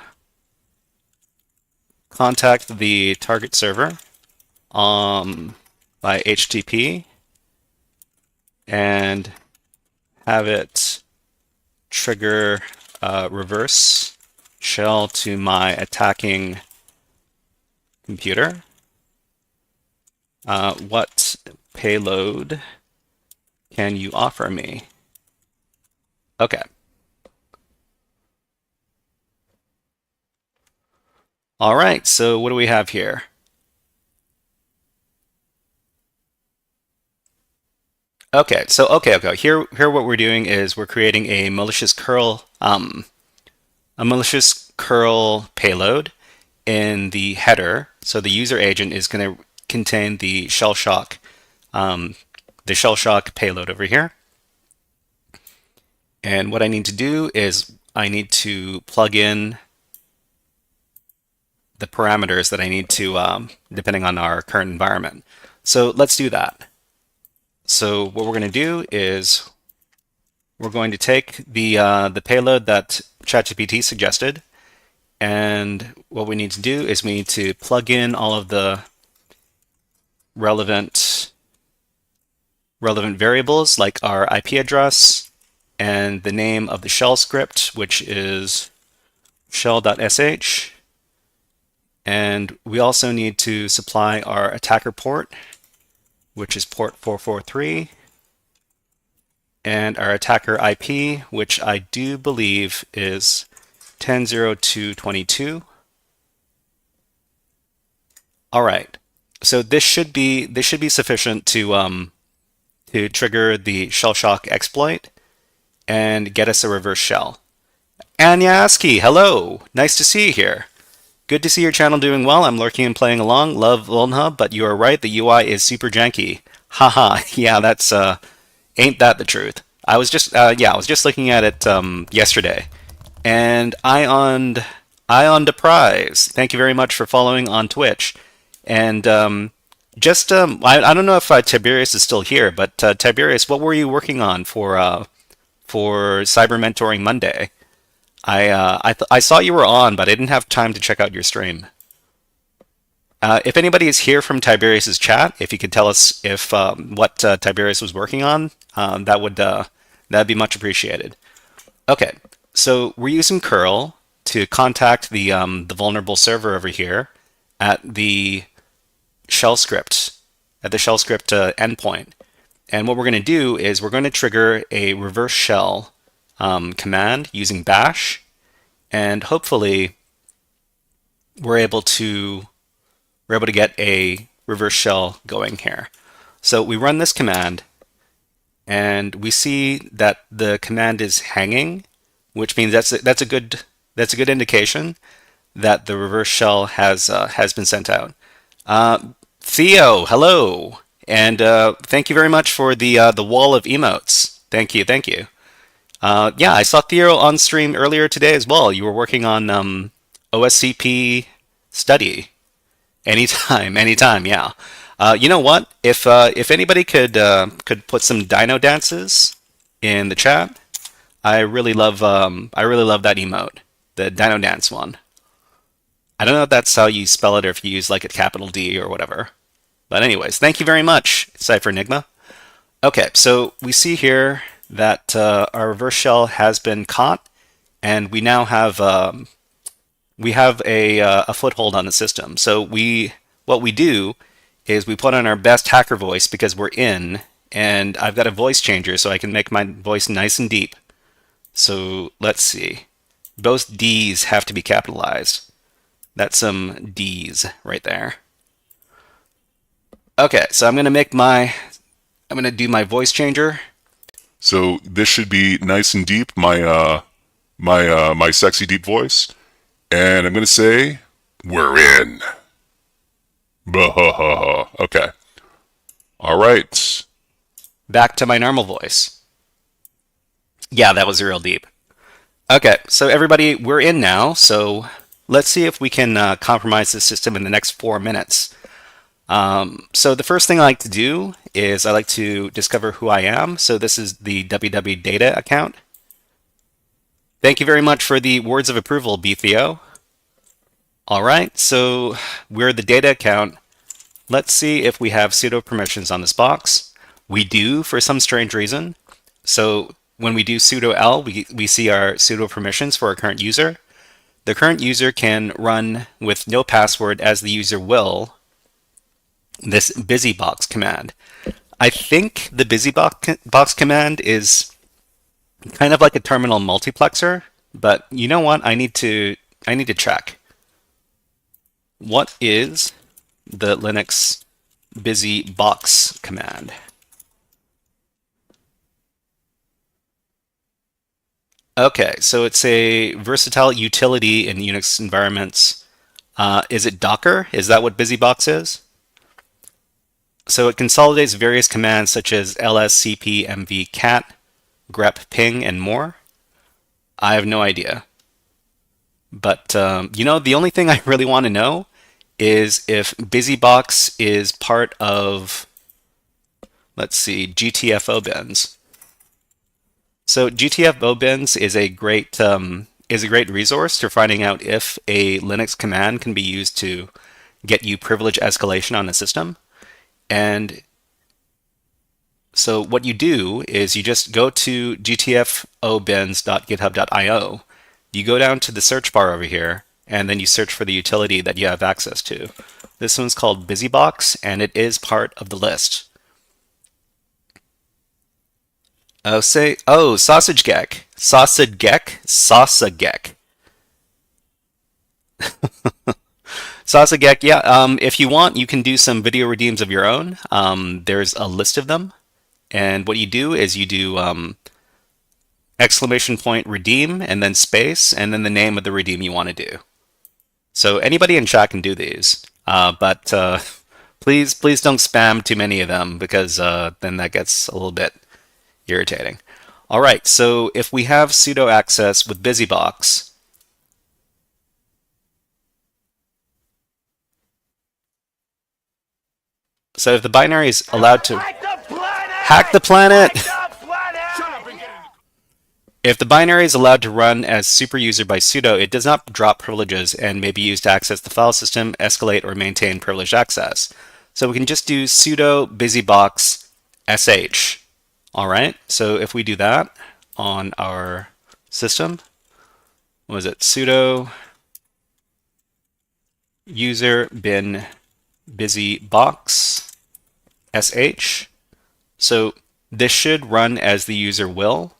contact the target server by HTTP and have it trigger reverse shell to my attacking computer. What payload can you offer me? Okay. All right, so what do we have here? Okay. Here what we're doing is we're creating a malicious curl payload in the header. So the user agent is going to contain the shell shock payload over here. And what I need to do is I need to plug in the parameters that I need to, depending on our current environment. So let's do that. So what we're going to do is we're going to take the payload that ChatGPT suggested, and what we need to do is we need to plug in all of the relevant variables like our IP address and the name of the shell script, which is shell.sh. And we also need to supply our attacker port, which is port 443, and our attacker IP, which I do believe is 10.02.22. All right, so this should be sufficient to trigger the shell shock exploit and get us a reverse shell. Anyaski, hello, nice to see you here. Good to see your channel doing well. I'm lurking and playing along. Love VulNhub, but you are right. The UI is super janky. Haha. Yeah, that's ain't that the truth. I was just looking at it yesterday, and I earned a prize. Thank you very much for following on Twitch. And I don't know if Tiberius is still here, but Tiberius, what were you working on for Cyber Mentoring Monday? I saw you were on, but I didn't have time to check out your stream. If anybody is here from Tiberius's chat, if you could tell us if what Tiberius was working on, that'd be much appreciated. Okay, so we're using curl to contact the vulnerable server over here at the shell script endpoint, and what we're going to do is we're going to trigger a reverse shell command using bash, and hopefully we're able to get a reverse shell going here. So we run this command, and we see that the command is hanging, which means that's a good indication that the reverse shell has been sent out. Theo, hello, and thank you very much for the wall of emotes. Thank you. Yeah, I saw Theo on stream earlier today as well. You were working on OSCP study. Anytime, yeah. You know what? If anybody could put some dino dances in the chat, I really love that emote, the dino dance one. I don't know if that's how you spell it or if you use like a capital D or whatever. But anyways, thank you very much, Cypher Enigma. Okay, so we see here that our reverse shell has been caught, and we now have a foothold on the system. So what we do is we put on our best hacker voice because we're in, and I've got a voice changer so I can make my voice nice and deep. So let's see. Both D's have to be capitalized. That's some D's right there. Okay, so I'm gonna do my voice changer. So this should be nice and deep, my sexy deep voice, and I'm gonna say, "We're in." Okay. All right. Back to my normal voice. Yeah, that was real deep. Okay, so everybody, we're in now. So let's see if we can compromise the system in the next 4 minutes. So the first thing I like to do is I like to discover who I am. So this is the www data account. Thank you very much for the words of approval, B. Theo. All right, so we're the data account. Let's see if we have sudo permissions on this box. We do for some strange reason. So when we do sudo L, we see our sudo permissions for our current user. The current user can run with no password as the user will this busybox command. I think the busybox command is kind of like a terminal multiplexer, but you know what? I need to check. What is the Linux BusyBox command? Okay, so it's a versatile utility in Unix environments. Is it Docker? Is that what BusyBox is? So it consolidates various commands such as ls, cp, mv, cat, grep, ping, and more. I have no idea. But you know, the only thing I really want to know is if BusyBox is part of, let's see, GTFO bins. So GTFO bins is a great resource to finding out if a Linux command can be used to get you privilege escalation on a system. And so what you do is you just go to gtfobins.github.io. You go down to the search bar over here, and then you search for the utility that you have access to. This one's called BusyBox, and it is part of the list. SausageGek. Sausagek. SausageGek, yeah. If you want, you can do some video redeems of your own. There's a list of them. And what you do is you do exclamation point redeem and then space and then the name of the redeem you want to do. So anybody in chat can do these, but please don't spam too many of them because then that gets a little bit irritating. All right, so if we have sudo access with BusyBox, so if the binary is allowed to hack the planet. If the binary is allowed to run as superuser by sudo, it does not drop privileges and may be used to access the file system, escalate, or maintain privileged access. So we can just do sudo busybox sh. All right, so if we do that on our system, what is it? Sudo user bin busybox sh. So this should run as the user will.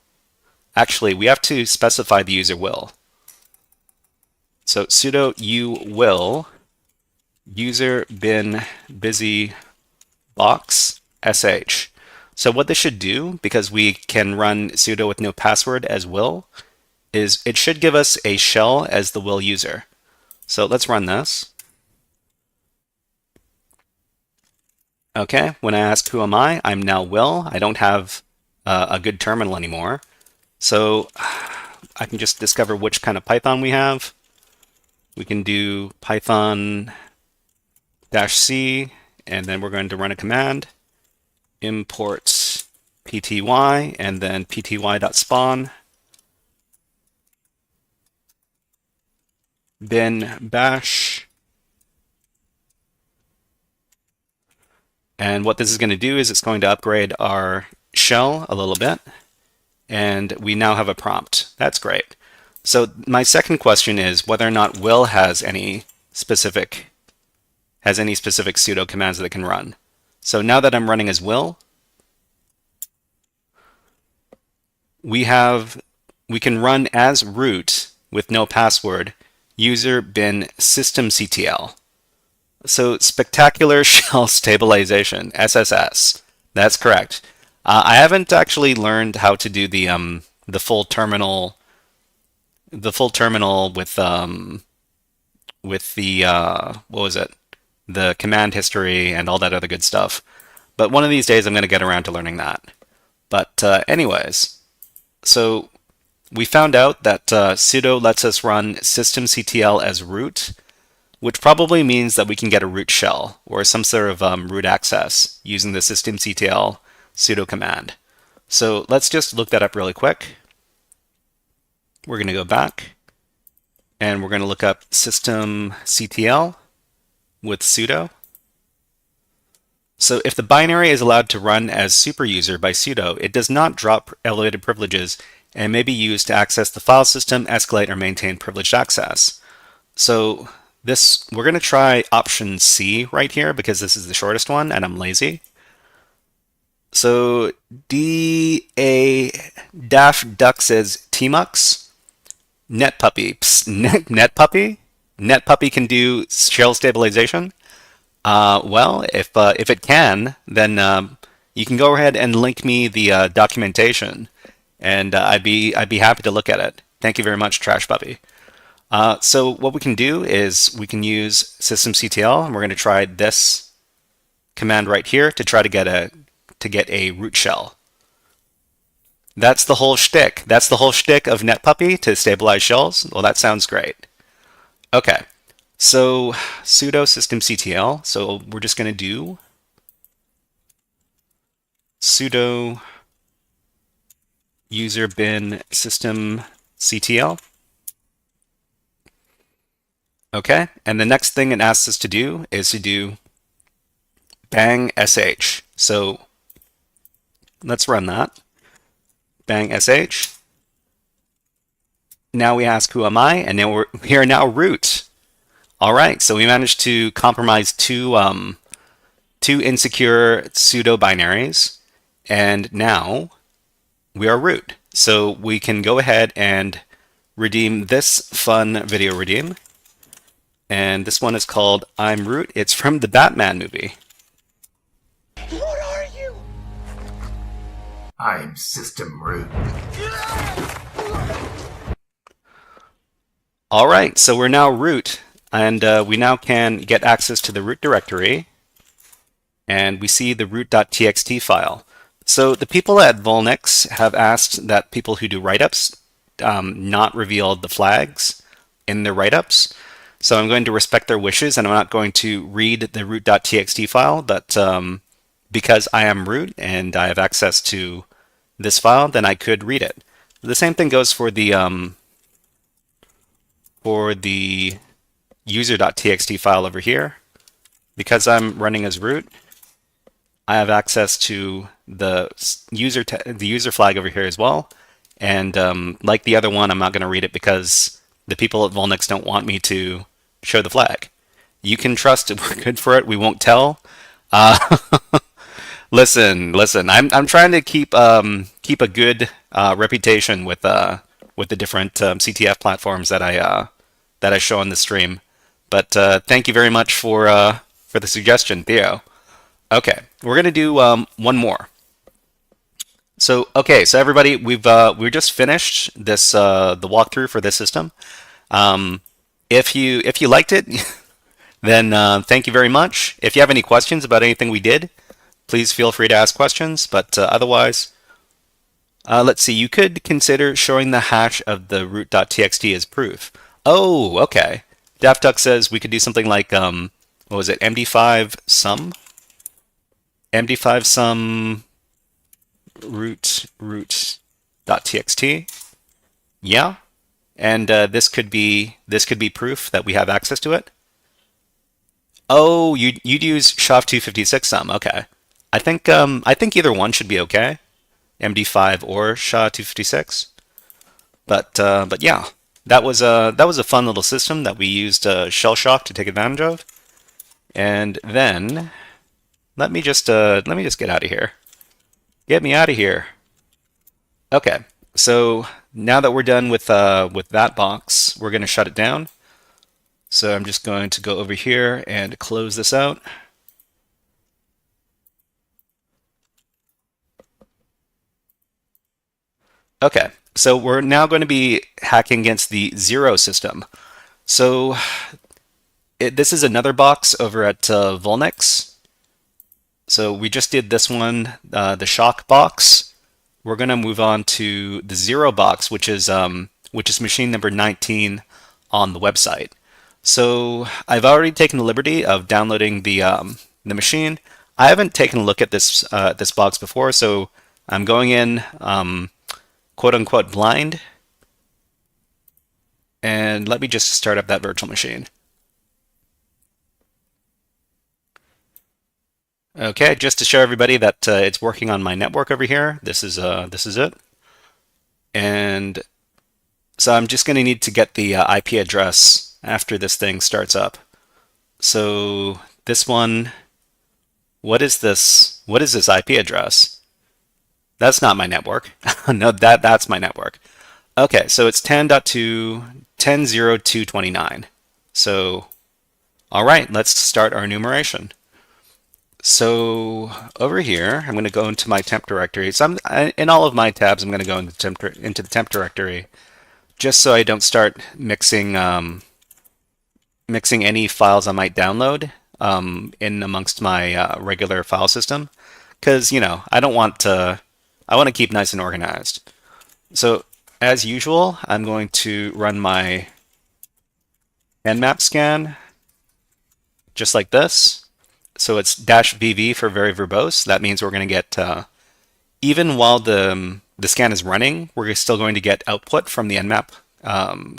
Actually, we have to specify the user will. So sudo u will user bin busybox sh. So what this should do, because we can run sudo with no password as will, is it should give us a shell as the will user. So let's run this. Okay, when I ask who am I, I'm now will. I don't have a good terminal anymore. So I can just discover which kind of Python we have. We can do Python -c, and then we're going to run a command, import pty, and then pty.spawn, bin bash. And what this is going to do is it's going to upgrade our shell a little bit. And we now have a prompt. That's great. So my second question is whether or not will has any specific sudo commands that it can run. So now that I'm running as will, we can run as root with no password user bin systemctl. So spectacular shell stabilization, SSS. That's correct. I haven't actually learned how to do the full terminal with the what was it? The command history and all that other good stuff. But one of these days I'm going to get around to learning that. But anyways, so we found out that sudo lets us run systemctl as root, which probably means that we can get a root shell or some sort of root access using the systemctl sudo command. So let's just look that up really quick. We're going to go back and we're going to look up systemctl with sudo. So if the binary is allowed to run as superuser by sudo, it does not drop elevated privileges and may be used to access the file system, escalate, or maintain privileged access. So we're going to try option C right here because this is the shortest one and I'm lazy. So DA Dash Duck says Tmux. NetPuppy. Psst, NetPuppy? NetPuppy can do shell stabilization? Well, if it can, then you can go ahead and link me the documentation, and I'd be happy to look at it. Thank you very much, Trash Puppy. So what we can do is we can use systemctl, and we're going to try this command right here to try to get a root shell. That's the whole shtick. That's the whole shtick of NetPuppy to stabilize shells. Well, that sounds great. Okay, so sudo systemctl. So we're just going to do sudo user bin systemctl. Okay, and the next thing it asks us to do is to do bang sh. So let's run that. Bang sh. Now we ask who am I, and now we are now root. All right, so we managed to compromise two insecure pseudo binaries, and now we are root. So we can go ahead and redeem this fun video redeem. And this one is called I'm Root. It's from the Batman movie. What are you? I'm System Root. All right, so we're now root, and we now can get access to the root directory, and we see the root.txt file. So the people at VulNyx have asked that people who do write-ups not reveal the flags in their write-ups. So I'm going to respect their wishes, and I'm not going to read the root.txt file, but because I am root and I have access to this file, then I could read it. The same thing goes for the user.txt file over here. Because I'm running as root, I have access to the user flag over here as well. And like the other one, I'm not going to read it because the people at VulNyx don't want me to show the flag. You can trust we're good for it. We won't tell. Listen. I'm trying to keep a good reputation with the different CTF platforms that I show on the stream. But thank you very much for the suggestion, Theo. Okay, we're gonna do one more. So everybody, we've just finished this the walkthrough for this system. If you liked it, then thank you very much. If you have any questions about anything we did, please feel free to ask questions. But otherwise, let's see. You could consider showing the hash of the root.txt as proof. Oh, okay. Daft Duck says we could do something like what was it? MD5 sum root.txt. Yeah. And this could be proof that we have access to it. Oh, you'd use SHA-256 sum. Okay, I think either one should be okay, MD5 or SHA-256. But yeah, that was a fun little system that we used shell shock to take advantage of. And then let me just get out of here. Get me out of here. Okay. So now that we're done with that box, we're going to shut it down. So I'm just going to go over here and close this out. Okay, so we're now going to be hacking against the 0 system. So this is another box over at VulNyx. So we just did this one, the shock box. We're going to move on to the 0 box, which is machine number 19 on the website. So I've already taken the liberty of downloading the machine. I haven't taken a look at this box before, so I'm going in quote unquote blind. And let me just start up that virtual machine. Okay, just to show everybody that it's working on my network over here. This is it. And so I'm just going to need to get the IP address after this thing starts up. So this one, what is this? What is this IP address? That's not my network. No, that's my network. Okay, so it's 10.2, 10.0229. So, all right, let's start our enumeration. So over here, I'm going to go into my temp directory. So in all of my tabs, I'm going to go into the temp directory, just so I don't start mixing mixing any files I might download in amongst my regular file system, because I don't want to. I want to keep nice and organized. So as usual, I'm going to run my nmap scan just like this. So it's -VV for very verbose. That means we're going to get even while the scan is running, we're still going to get output from the nmap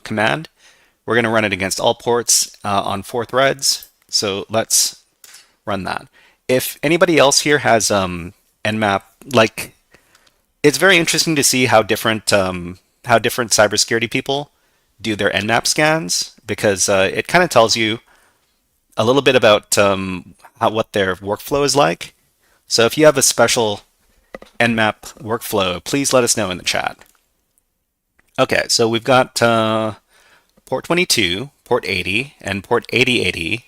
command. We're going to run it against all ports on 4 threads. So let's run that. If anybody else here has nmap, like, it's very interesting to see how different cybersecurity people do their nmap scans, because it kind of tells you a little bit about what their workflow is like. So if you have a special nmap workflow, please let us know in the chat. Okay, so we've got port 22, port 80, and port 8080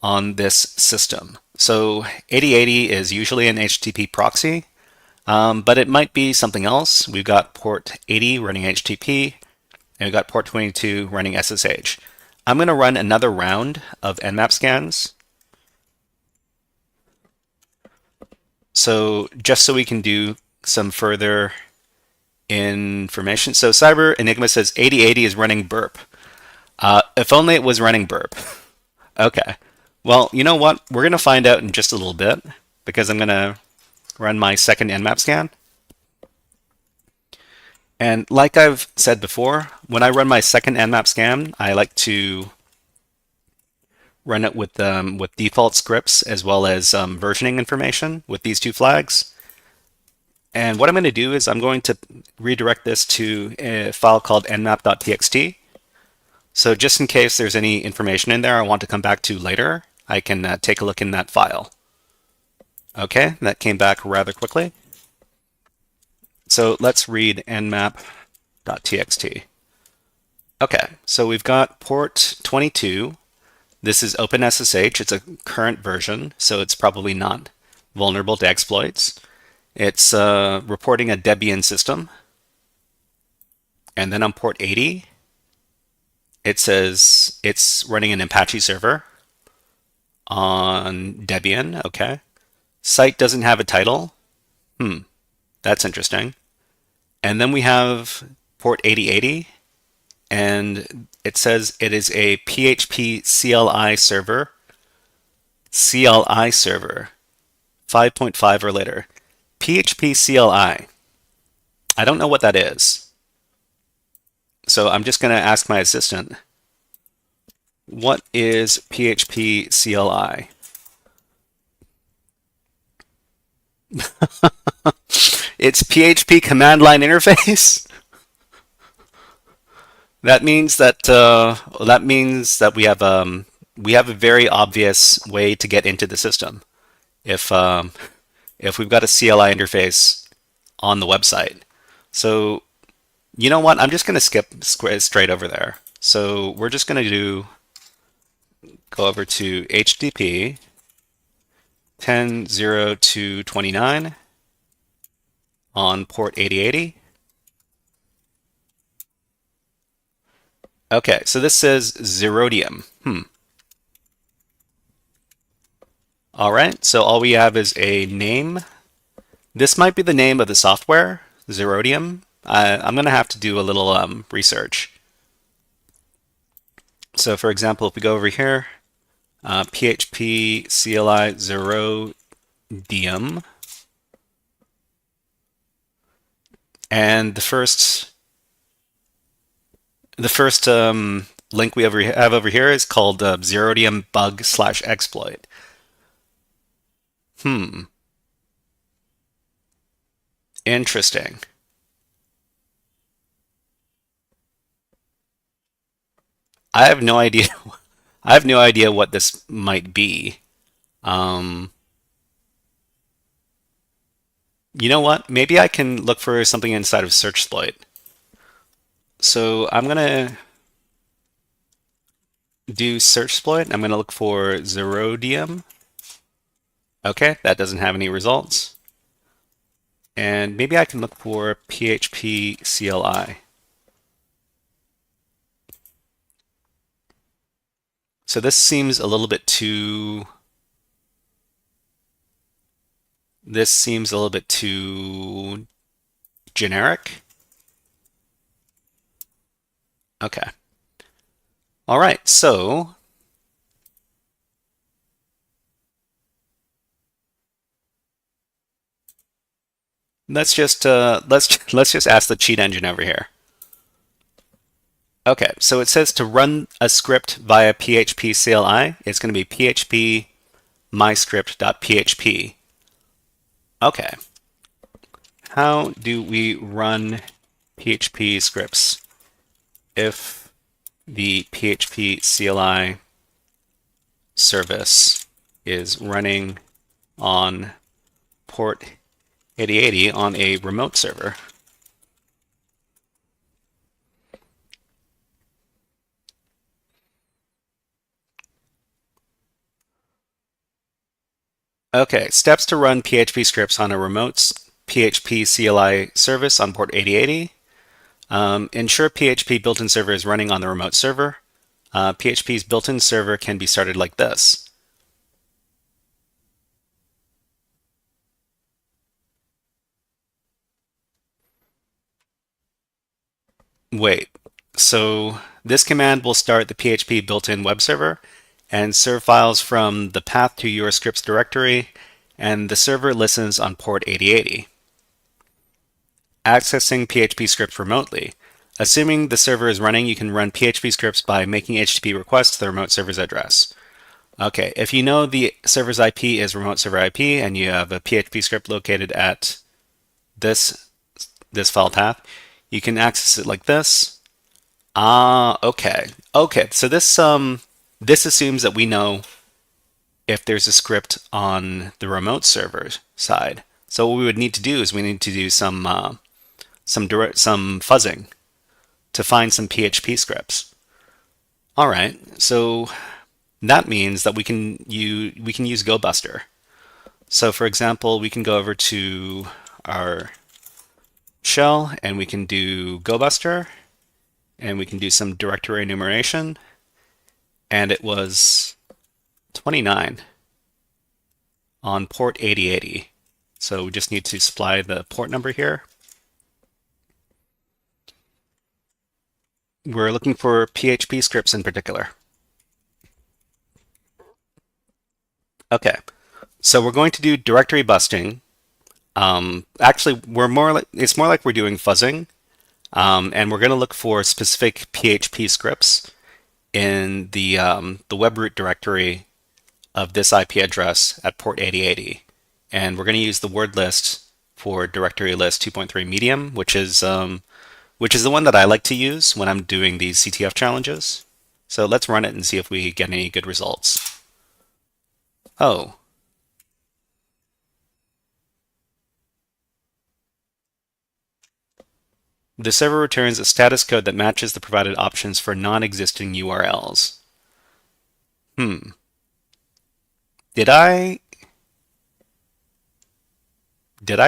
on this system. So 8080 is usually an HTTP proxy, but it might be something else. We've got port 80 running HTTP, and we've got port 22 running SSH. I'm going to run another round of nmap scans. So just so we can do some further information. So Cyber Enigma says 8080 is running burp. If only it was running burp. Okay. Well, you know what? We're going to find out in just a little bit, because I'm going to run my second nmap scan. And like I've said before, when I run my second nmap scan, I like to run it with default scripts as well as versioning information with these 2 flags. And what I'm going to do is I'm going to redirect this to a file called nmap.txt. So just in case there's any information in there I want to come back to later, I can take a look in that file. Okay, that came back rather quickly. So let's read nmap.txt. Okay, so we've got port 22. This is OpenSSH. It's a current version, so it's probably not vulnerable to exploits. It's reporting a Debian system. And then on port 80, it says it's running an Apache server on Debian. Okay. Site doesn't have a title. That's interesting. And then we have port 8080, and it says it is a PHP CLI server. CLI server, 5.5 or later. PHP CLI. I don't know what that is. So I'm just going to ask my assistant, what is PHP CLI? It's PHP command line interface. That means that we have a very obvious way to get into the system. If we've got a CLI interface on the website. So you know what? I'm just going to skip straight over there. So we're just going to go over to HTTP 10.0229 on port 8080. Okay, so this says Zerodium. All right, so all we have is a name. This might be the name of the software, Zerodium. I'm going to have to do a little research. So for example, if we go over here, PHP CLI Zerodium, and the first link we have over here is called Zerodium bug/exploit. Interesting. I have no idea. I have no idea what this might be. You know what? Maybe I can look for something inside of search exploit. So I'm gonna do search exploit. I'm gonna look for Zerodium. Okay, that doesn't have any results. And maybe I can look for PHP CLI. So this seems a little bit too generic. Okay. All right. So let's just ask the cheat engine over here. Okay, so it says to run a script via PHP CLI, it's going to be PHP myscript.php. Okay. How do we run PHP scripts if the PHP CLI service is running on port 8080 on a remote server? Okay, steps to run PHP scripts on a remote PHP CLI service on port 8080. Ensure PHP built-in server is running on the remote server. PHP's built-in server can be started like this. Wait, so this command will start the PHP built-in web server and serve files from the path to your scripts directory, and the server listens on port 8080. Accessing PHP scripts remotely. Assuming the server is running, you can run PHP scripts by making HTTP requests to the remote server's address. Okay, if you know the server's IP is remote server IP and you have a PHP script located at this file path, you can access it like this. Okay. Okay, so this assumes that we know if there's a script on the remote server side. So what we would need to do is we need to do some fuzzing to find some PHP scripts. All right, so that means that we can use GoBuster. So for example, we can go over to our shell and we can do GoBuster and we can do some directory enumeration, and it was 29 on port 8080. So we just need to supply the port number here. We're looking for PHP scripts in particular. Okay, so we're going to do directory busting. Actually, it's more like we're doing fuzzing, and we're going to look for specific PHP scripts in the web root directory of this IP address at port 8080, and we're going to use the word list for directory list 2.3 medium, which is the one that I like to use when I'm doing these CTF challenges. So let's run it and see if we get any good results. Oh. The server returns a status code that matches the provided options for non-existing URLs. Did I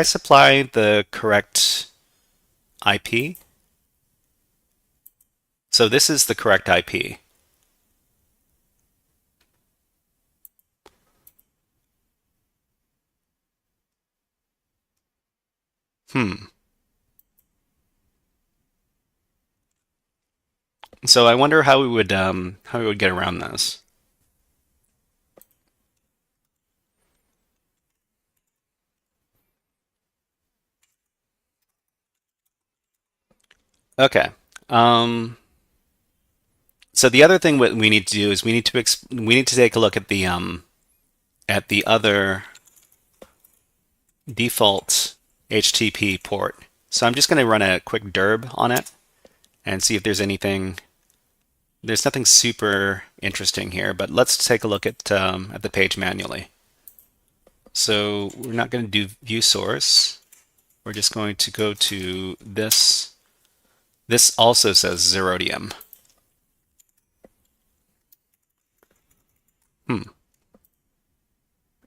supply the correct IP? So this is the correct IP. So I wonder how we would get around this. Okay. So the other thing what we need to do is we need to take a look at the other default HTTP port. So I'm just going to run a quick dirb on it and see if there's anything. There's nothing super interesting here, but let's take a look at the page manually. So we're not going to do view source. we're just going to go to this. This also says zerodium.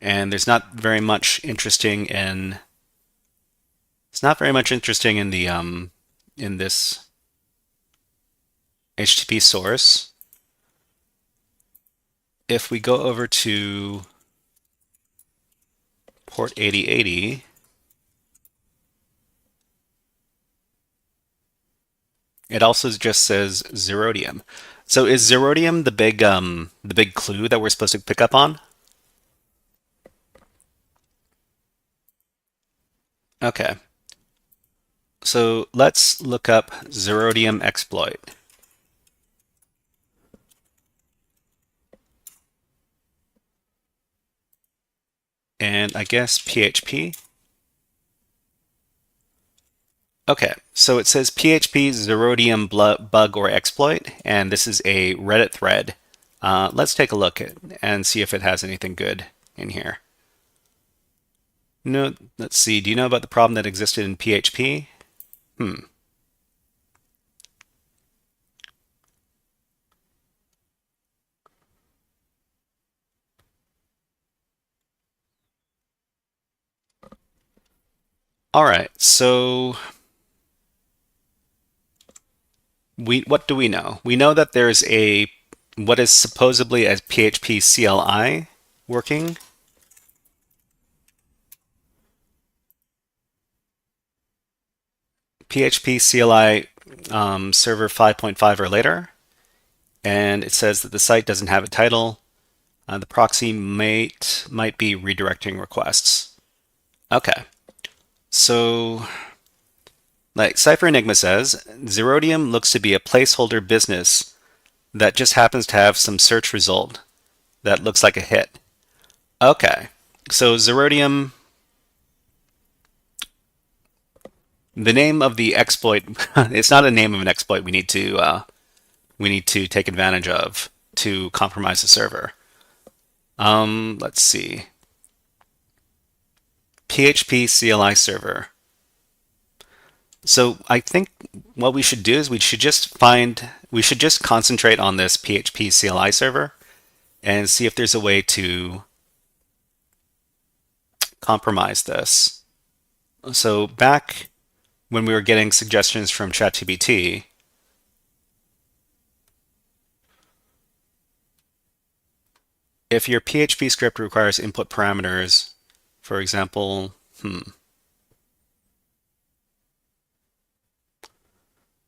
And there's not very much interesting in the in this HTTP source. If we go over to port 8080, it also just says zerodium. So is zerodium the big clue that we're supposed to pick up on? Okay. So let's look up zerodium exploit. And I guess PHP. Okay, so it says PHP zerodium bug or exploit, and this is a Reddit thread. Let's take a look at and see if it has anything good in here. No, let's see. Do you know about the problem that existed in PHP? All right, so what do we know? We know that there's what is supposedly a PHP CLI working. PHP CLI server 5.5 or later, and it says that the site doesn't have a title. The proxy might be redirecting requests. Okay, so like Cypher Enigma says, Zerodium looks to be a placeholder business that just happens to have some search result that looks like a hit. Okay, so Zerodium, the name of the exploit, it's not a name of an exploit we need to take advantage of to compromise the server. Let's see. PHP CLI server. So I think what we should do is we should just concentrate on this PHP CLI server and see if there's a way to compromise this. So back when we were getting suggestions from ChatGPT, if your PHP script requires input parameters, for example,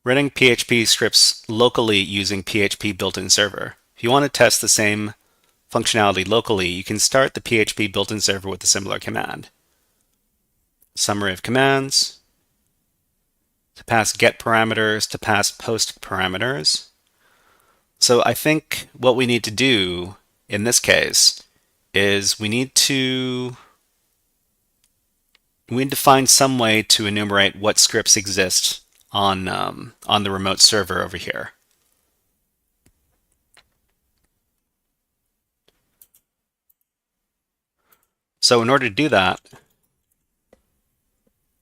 running PHP scripts locally using PHP built-in server. If you want to test the same functionality locally, you can start the PHP built-in server with a similar command. Summary of commands, to pass get parameters, to pass post parameters. So I think what we need to do in this case is we need to find some way to enumerate what scripts exist on the remote server over here. So in order to do that,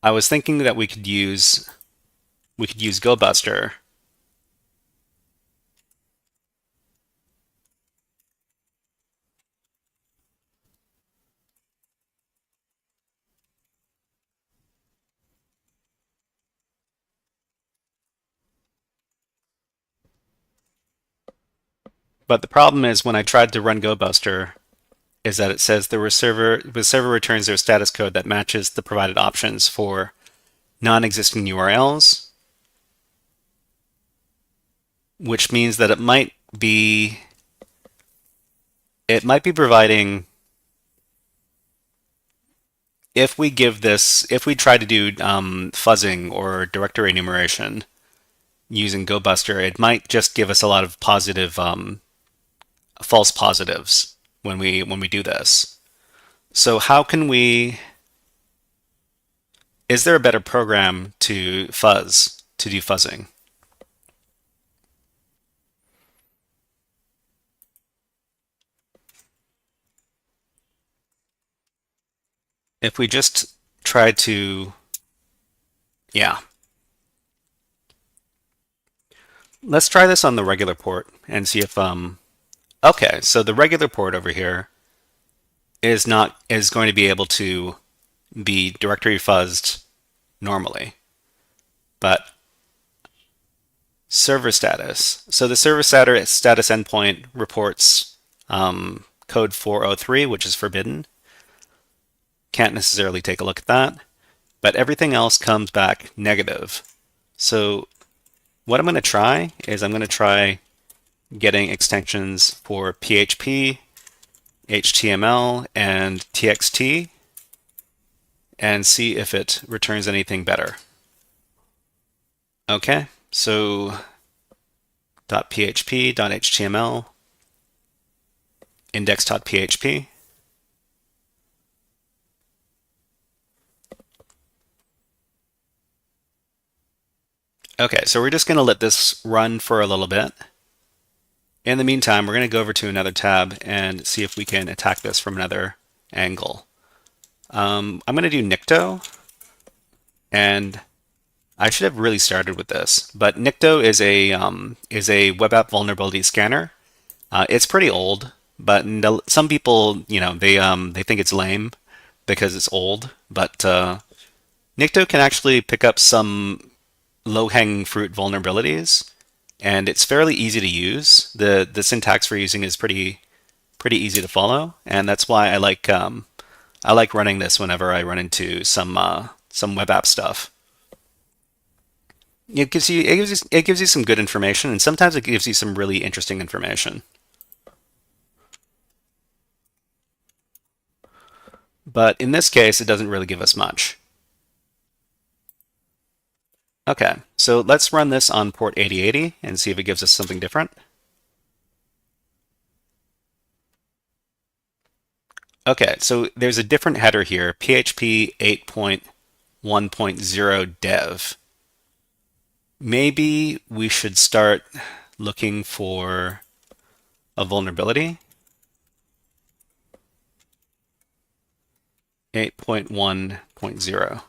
I was thinking that we could use GoBuster. But the problem is when I tried to run GoBuster, is that it says the server returns their status code that matches the provided options for non-existing URLs, which means that it might be providing, if we try to do fuzzing or directory enumeration using GoBuster, it might just give us a lot of positive false positives when we do this. So how can we? Is there a better program to do fuzzing? If we just try to Yeah. Let's try this on the regular port and see if okay, so the regular port over here is going to be able to be directory fuzzed normally. But server status. So the server status endpoint reports code 403, which is forbidden. Can't necessarily take a look at that. But everything else comes back negative. So what I'm going to try is I'm going to try getting extensions for PHP, HTML, and TXT and see if it returns anything better. Okay, so .php, .html, index.php. Okay, so we're just going to let this run for a little bit. In the meantime, we're going to go over to another tab and see if we can attack this from another angle. I'm going to do Nikto, and I should have really started with this, but Nikto is a web app vulnerability scanner. It's pretty old, but some people, they think it's lame because it's old. But Nikto can actually pick up some low-hanging fruit vulnerabilities, and it's fairly easy to use. The syntax for using is pretty easy to follow, and that's why I like running this whenever I run into some web app stuff. It gives you some good information, and sometimes it gives you some really interesting information. But in this case, it doesn't really give us much. Okay, so let's run this on port 8080 and see if it gives us something different. Okay, so there's a different header here, PHP 8.1.0 dev. Maybe we should start looking for a vulnerability. 8.1.0.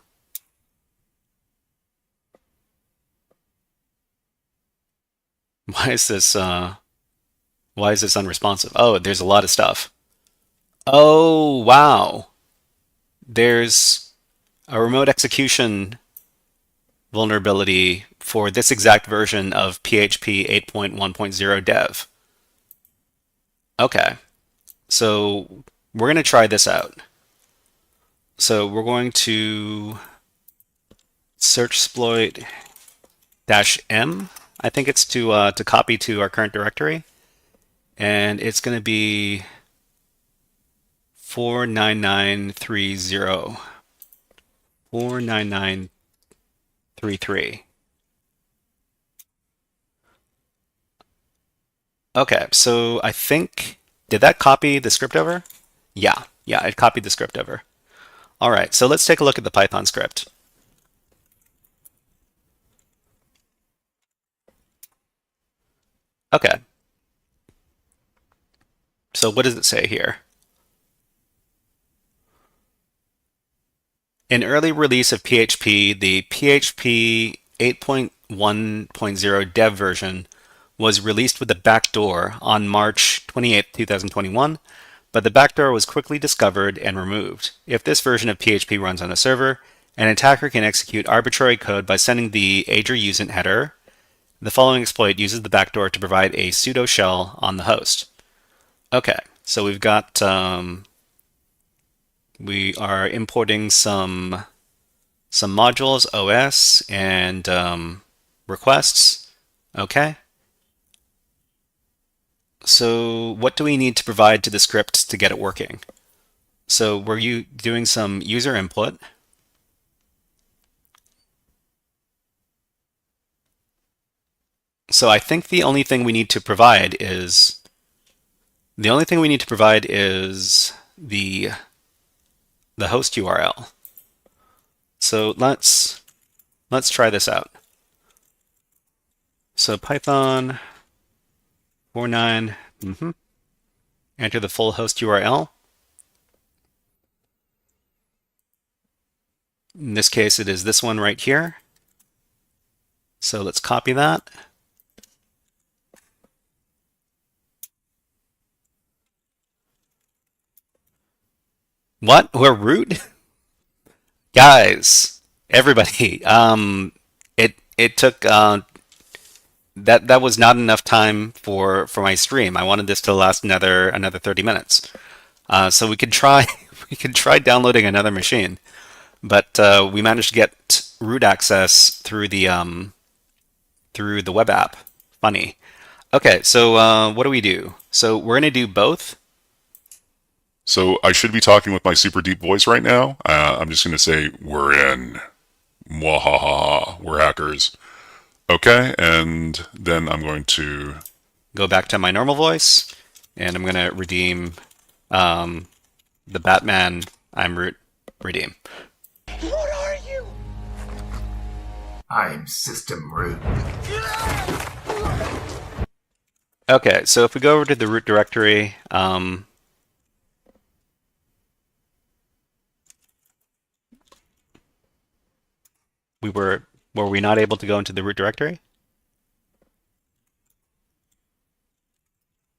Why is this unresponsive? Oh, there's a lot of stuff. Oh, wow. There's a remote execution vulnerability for this exact version of PHP 8.1.0 dev. Okay, so we're going to try this out. So we're going to search exploit -m. I think it's to copy to our current directory, and it's going to be 49930, 49933. Okay, so I think, did that copy the script over? Yeah, it copied the script over. All right, so let's take a look at the Python script. Okay. So what does it say here? An early release of PHP, the PHP 8.1.0 dev version, was released with a backdoor on March 28, 2021, but the backdoor was quickly discovered and removed. If this version of PHP runs on a server, an attacker can execute arbitrary code by sending the ager_usent header. The following exploit uses the backdoor to provide a pseudo shell on the host. Okay, so we've got we are importing some modules, OS, and requests. Okay. So what do we need to provide to the script to get it working? So we're doing some user input. So I think the only thing we need to provide is the host URL. So let's try this out. So Python 49, enter the full host URL. In this case, it is this one right here. So let's copy that. What? We're root? Guys, everybody, it took that was not enough time for my stream. I wanted this to last another 30 minutes. So we could try we could try downloading another machine, but we managed to get root access through the web app. Funny. Okay, so what do we do? So we're gonna do both. So I should be talking with my super deep voice right now. I'm just going to say, we're in. Mwahaha. We're hackers. Okay, and then I'm going to... Go back to my normal voice, and I'm gonna redeem the Batman I'm root redeem. What are you? I'm system root. Okay, so if we go over to the root directory, were we not able to go into the root directory?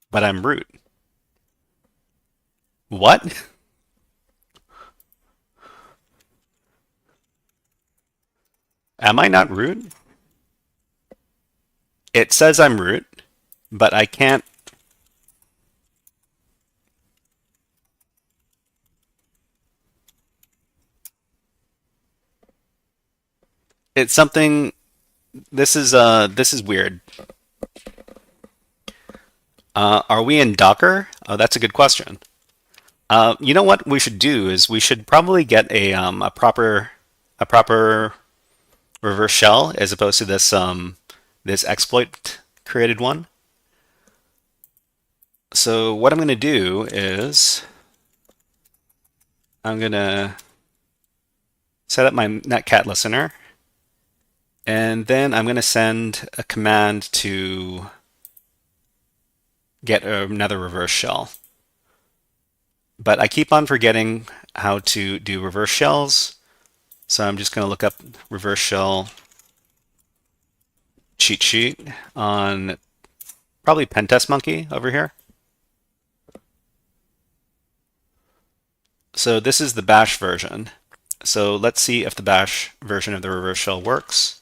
But I'm root. What? Am I not root? It says I'm root, but I can't. It's something. This is weird. Are we in Docker? Oh, that's a good question. You know what we should do is we should probably get a proper reverse shell as opposed to this exploit created one. So what I'm going to do is I'm going to set up my netcat listener, and then I'm going to send a command to get another reverse shell. But I keep on forgetting how to do reverse shells, so I'm just going to look up reverse shell cheat sheet on probably Pentest Monkey over here. So this is the bash version. So let's see if the bash version of the reverse shell works.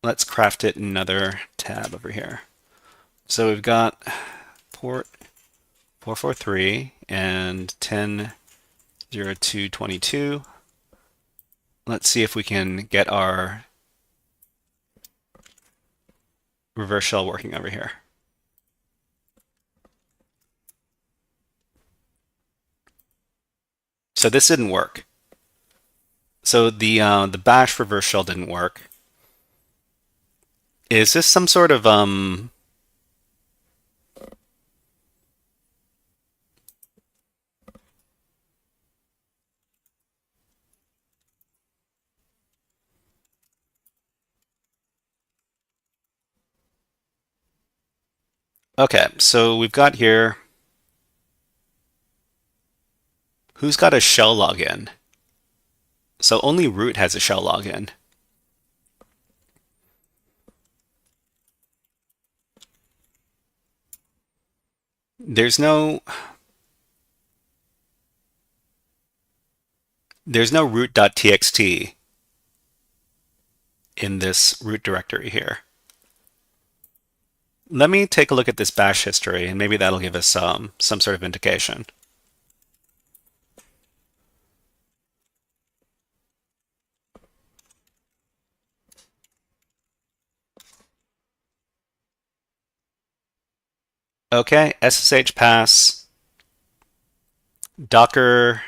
Let's craft it in another tab over here. So we've got port 443 and 10.02.22. Let's see if we can get our reverse shell working over here. So this didn't work. So the bash reverse shell didn't work. Is this some sort of Okay, so we've got here, who's got a shell login? So only root has a shell login. There's no root.txt in this root directory here. Let me take a look at this bash history, and maybe that'll give us some sort of indication. Okay, SSH pass, Docker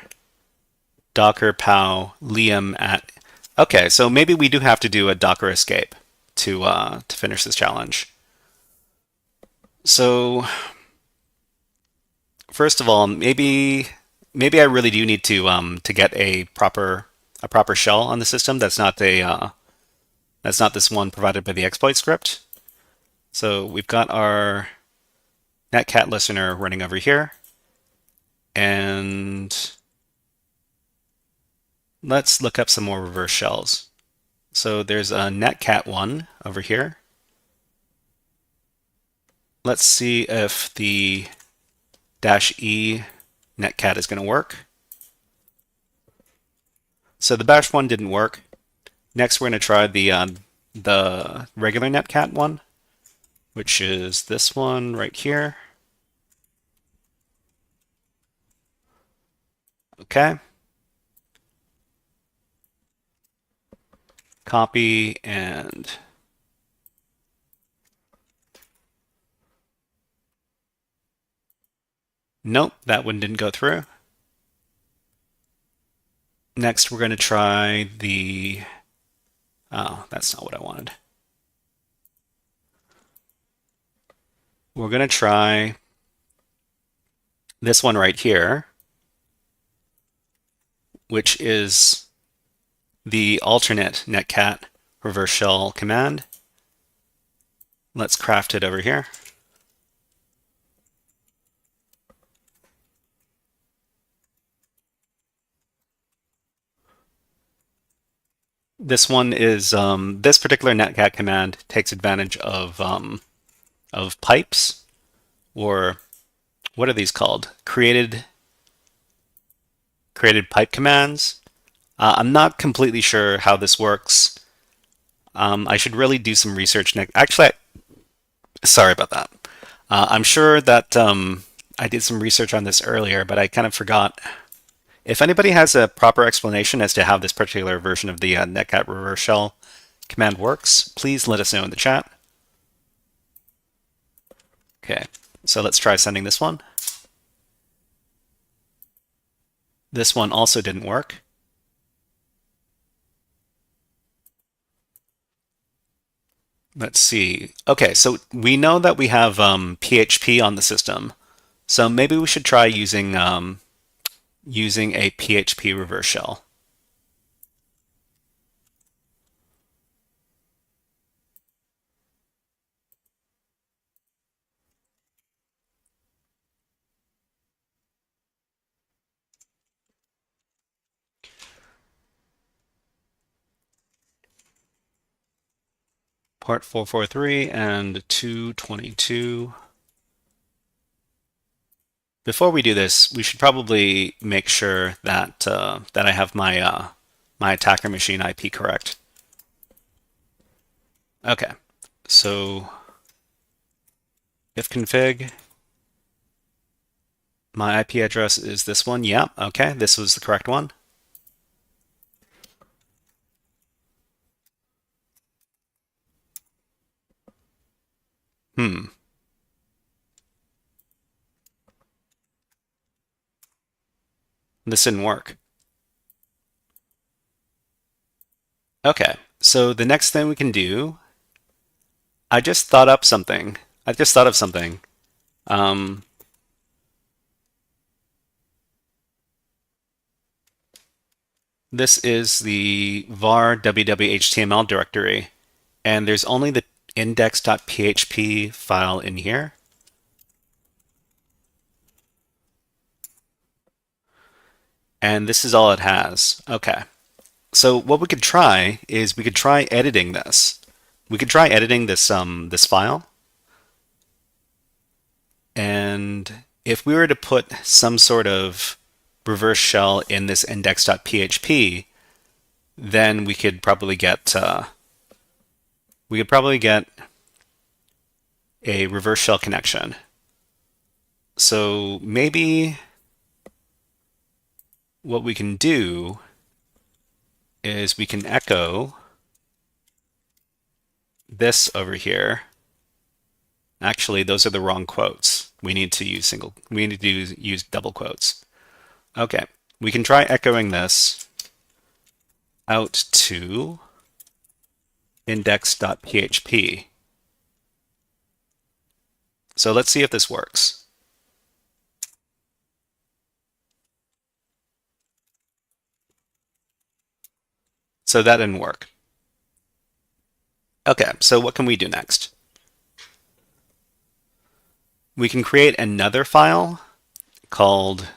pow liam at. Okay, so maybe we do have to do a Docker escape to finish this challenge. So first of all, maybe I really do need to get a proper shell on the system that's not this one provided by the exploit script. So we've got our netcat listener running over here, and let's look up some more reverse shells. So there's a netcat1 over here. Let's see if the -e netcat is going to work. So the bash one didn't work. Next, we're going to try the regular netcat one, which is this one right here. Okay. Copy and nope, that one didn't go through. Next, we're going to try the, oh, that's not what I wanted. We're going to try this one right here, which is the alternate netcat reverse shell command. Let's craft it over here. This one is this particular netcat command takes advantage of pipes, or what are these called? Created pipe commands. I'm not completely sure how this works. I should really do some research next. Actually, sorry about that. I'm sure that I did some research on this earlier, but I kind of forgot. If anybody has a proper explanation as to how this particular version of the netcat reverse shell command works, please let us know in the chat. Okay, so let's try sending this one. This one also didn't work. Let's see. Okay, so we know that we have PHP on the system, so maybe we should try using using a PHP reverse shell. Port 443 and 222. Before we do this, we should probably make sure that that I have my my attacker machine IP correct. Okay, so if config, my IP address is this one. Yeah, okay, this was the correct one. This didn't work. Okay, so the next thing we can do, I just thought up something. I just thought of something. This is the var www.html directory, and there's only the index.php file in here. And this is all it has. Okay. So what we could try is we could try editing this. We could try editing this this file. And if we were to put some sort of reverse shell in this index.php, then we could probably get a reverse shell connection. So maybe what we can do is we can echo this over here. Actually, those are the wrong quotes. We need to use use double quotes. Okay, we can try echoing this out to index.php. So let's see if this works. So that didn't work. Okay, so what can we do next? We can create another file called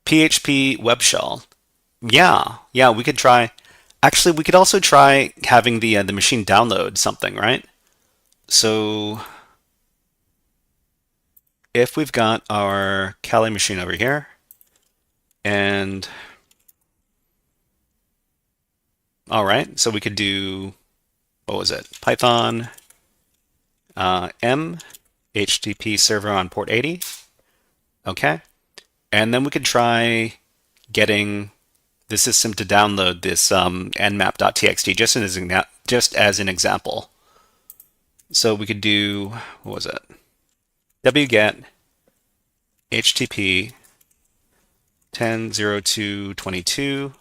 PHP web shell. Yeah, we could try. Actually, we could also try having the machine download something, right? So if we've got our Kali machine over here, and all right, so we could do, what was it? Python m HTTP server on port 80. Okay, and then we could try getting the system to download this nmap.txt just as an example. So we could do, what was it? wget http 10.02.22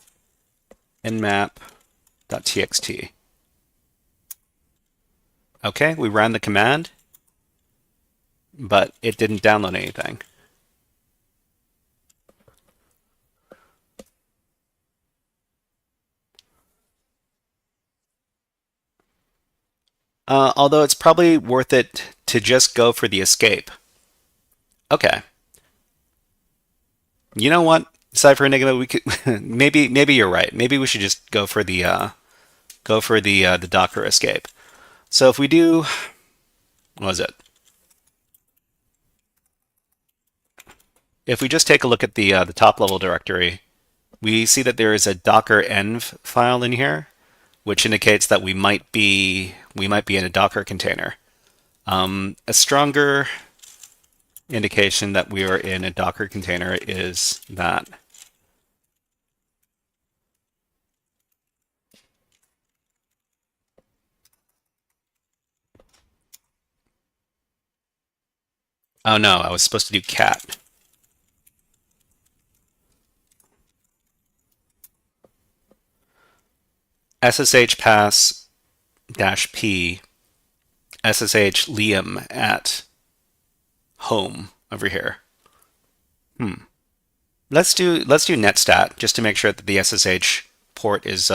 nmap.txt. Okay, we ran the command, but it didn't download anything. Although it's probably worth it to just go for the escape. Okay. You know what, Cypher Enigma, we could maybe you're right. Maybe we should just go for the Docker escape. So if we do, what was it? If we just take a look at the top level directory, we see that there is a docker env file in here, which indicates that we might be in a Docker container. A stronger indication that we are in a Docker container is that oh no, I was supposed to do cat. SSH pass -p SSH liam at home over here. Let's do netstat just to make sure that the SSH port is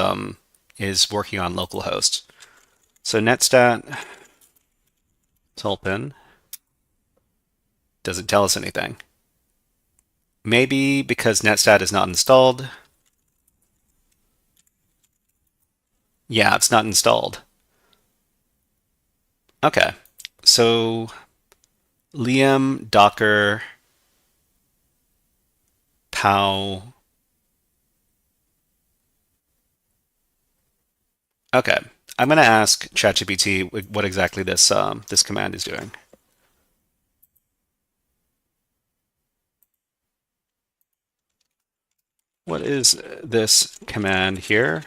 working on localhost. So netstat tulpin doesn't tell us anything. Maybe because netstat is not installed. Yeah, it's not installed. Okay, so liam docker pow. Okay, I'm going to ask ChatGPT what exactly this this command is doing. What is this command here?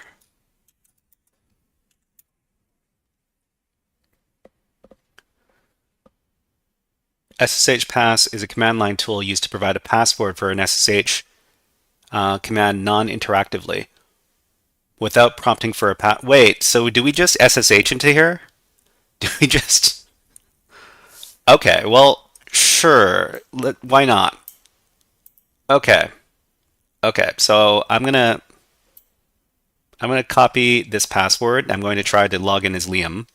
SSH pass is a command line tool used to provide a password for an SSH command non-interactively without prompting for a Wait, so do we just SSH into here? Do we just... Okay, well, sure. Why not? Okay. Okay, so I'm gonna copy this password. I'm going to try to log in as Liam.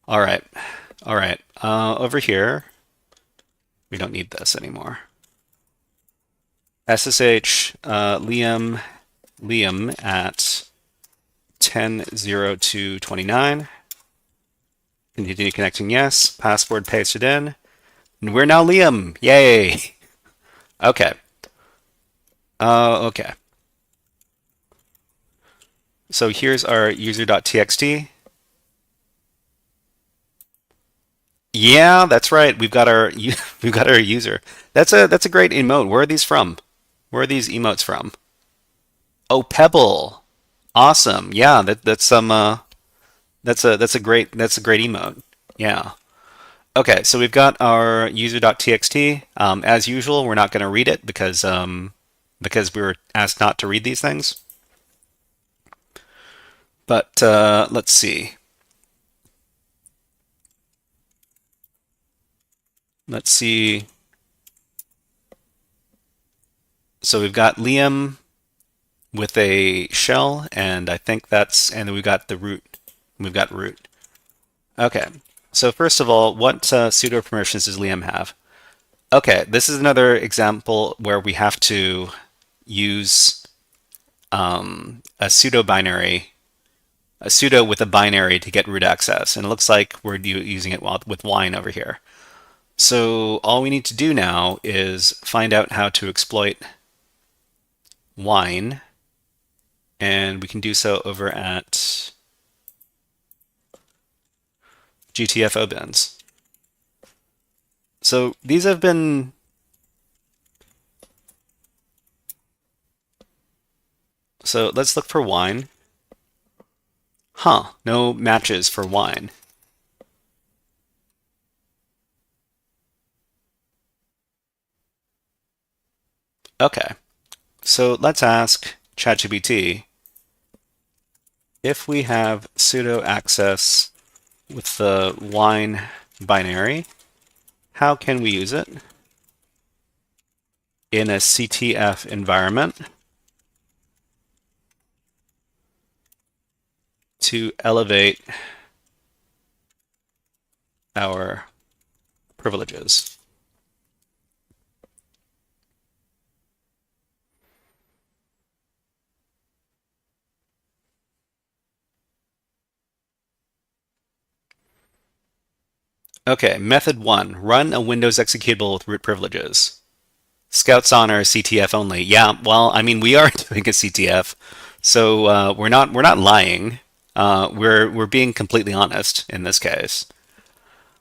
All right. Over here, we don't need this anymore. SSH liam at 10.02.29. Continue connecting, yes. Password pasted in. And we're now Liam. Yay. Okay. Okay. So here's our user.txt. Yeah, that's right. We've got our user. That's a great emote. Where are these from? Where are these emotes from? Oh, Pebble. Awesome. Yeah, that's a great emote. Yeah. Okay, so we've got our user.txt. As usual, we're not going to read it because we were asked not to read these things. But let's see. Let's see. So we've got Liam with a shell, and I think and then we've got the root. We've got root. Okay. So first of all, what sudo permissions does Liam have? Okay, this is another example where we have to use a pseudo binary, a pseudo with a binary to get root access. And it looks like we're using it with wine over here. So all we need to do now is find out how to exploit wine. And we can do so over at GTFO bins. So these have been So let's look for wine. Huh, no matches for wine. Okay, so let's ask ChatGPT if we have pseudo access with the wine binary, how can we use it in a CTF environment to elevate our privileges? Okay, method 1, run a Windows executable with root privileges. Scouts honor CTF only. Yeah, well, I mean, we are doing a CTF, so we're not lying. We're being completely honest in this case.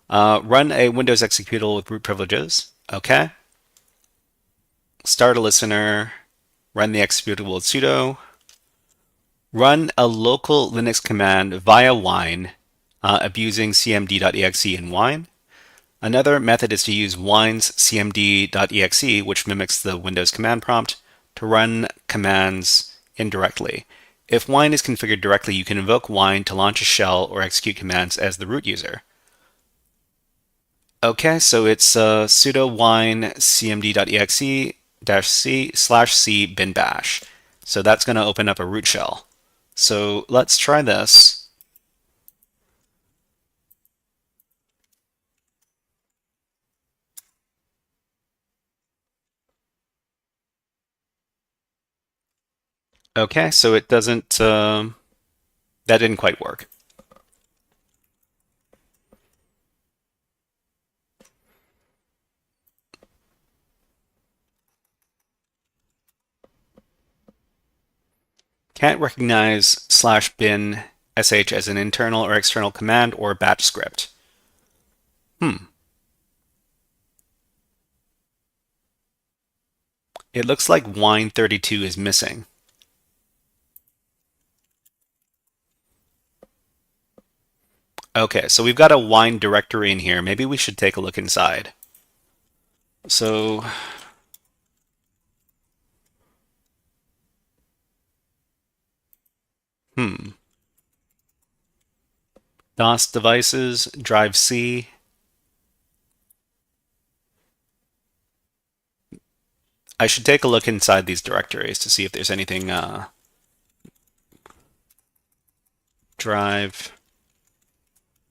Run a Windows executable with root privileges. Okay. Start a listener. Run the executable with sudo. Run a local Linux command via wine, abusing cmd.exe in wine. Another method is to use wine's cmd.exe, which mimics the Windows command prompt, to run commands indirectly. If wine is configured directly, you can invoke wine to launch a shell or execute commands as the root user. Okay, so it's sudo wine cmd.exe -c/c bin bash. So that's going to open up a root shell. So let's try this. Okay, so it doesn't, that didn't quite work. Can't recognize /bin sh as an internal or external command or batch script. It looks like wine32 is missing. Okay, so we've got a wine directory in here. Maybe we should take a look inside. So DOS devices, drive C. I should take a look inside these directories to see if there's anything, drive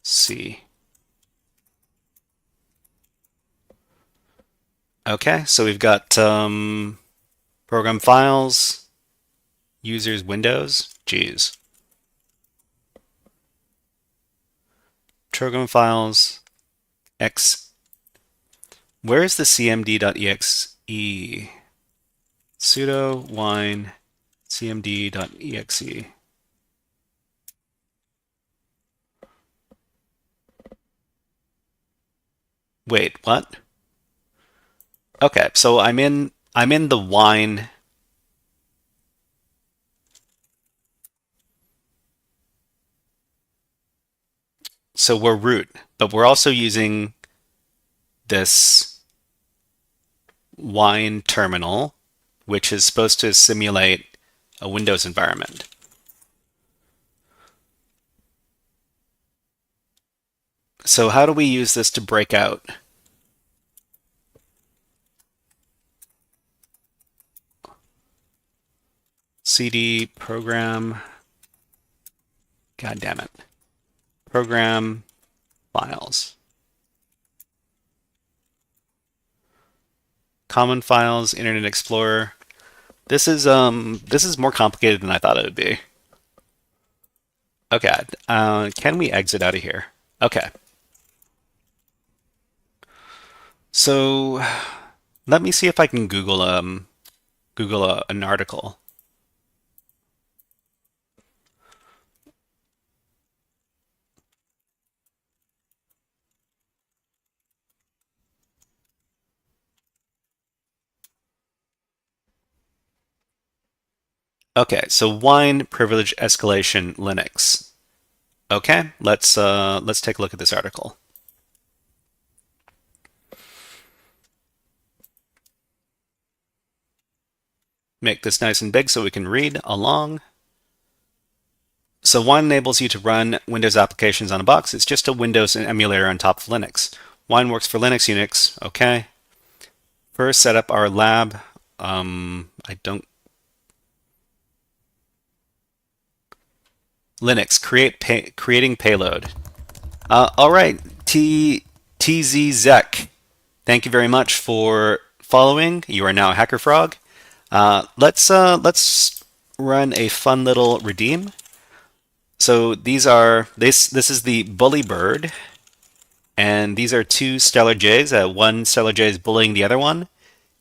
C. Okay, so we've got program files, users, Windows. Geez. Program files, X. Where is the cmd.exe? Sudo wine cmd.exe. Wait, what? Okay, so I'm in the wine. So we're root, but we're also using this wine terminal, which is supposed to simulate a Windows environment. So how do we use this to break out? CD program, god damn it, program files. Common files, Internet Explorer. This is more complicated than I thought it would be. Okay, can we exit out of here? Okay. So let me see if I can Google an article. Okay, so wine privilege escalation Linux. Okay, let's take a look at this article. Make this nice and big so we can read along. So Wine enables you to run Windows applications on a box. It's just a Windows emulator on top of Linux. Wine works for Linux, Unix. Okay. First, set up our lab. Linux, creating payload. All right, TZZek. Thank you very much for following. You are now a HackerFrog. Let's run a fun little redeem. So these are this is the bully bird, and these are two stellar jays. One stellar jay is bullying the other one,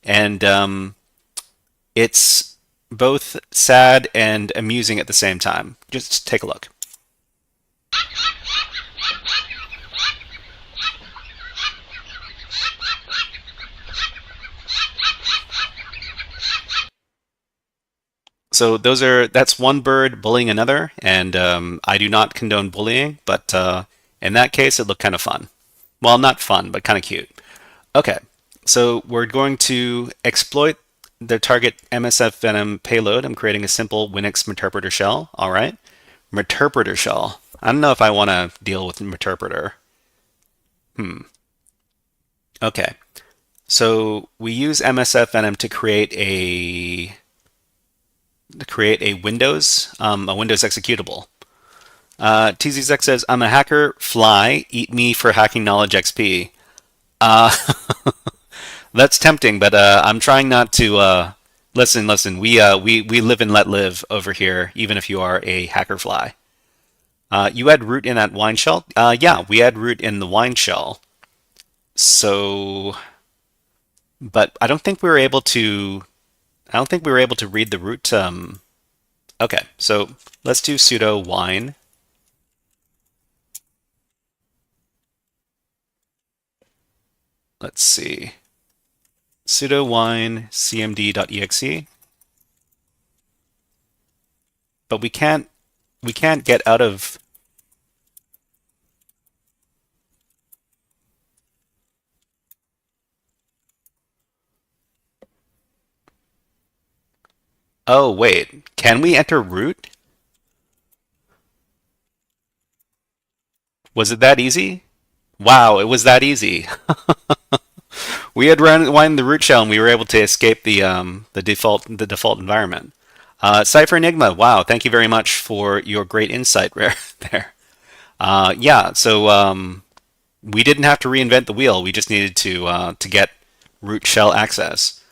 and it's both sad and amusing at the same time. Just take a look. So that's one bird bullying another, and I do not condone bullying, but in that case, it looked kind of fun. Well, not fun, but kind of cute. Okay, so we're going to exploit the target MSF Venom payload. I'm creating a simple Linux interpreter shell. All right, interpreter shell. I don't know if I want to deal with interpreter. Okay, so we use MSF Venom to create a Windows executable. TZX says, "I'm a hacker. Fly. Eat me for hacking knowledge XP." That's tempting, but I'm trying not to. Listen. We live and let live over here, even if you are a hacker fly. You had root in that wine shell? Yeah, we had root in the wine shell. So, but I don't think we were able to. I don't think we were able to read the root. Okay, so let's do sudo wine. Let's see. Sudo wine cmd.exe. But we can't get out of. Oh, wait. Can we enter root? Was it that easy? Wow, it was that easy. We had run the root shell and we were able to escape the default environment. Cypher Enigma, wow, thank you very much for your great insight there. Yeah, so we didn't have to reinvent the wheel. We just needed to get root shell access.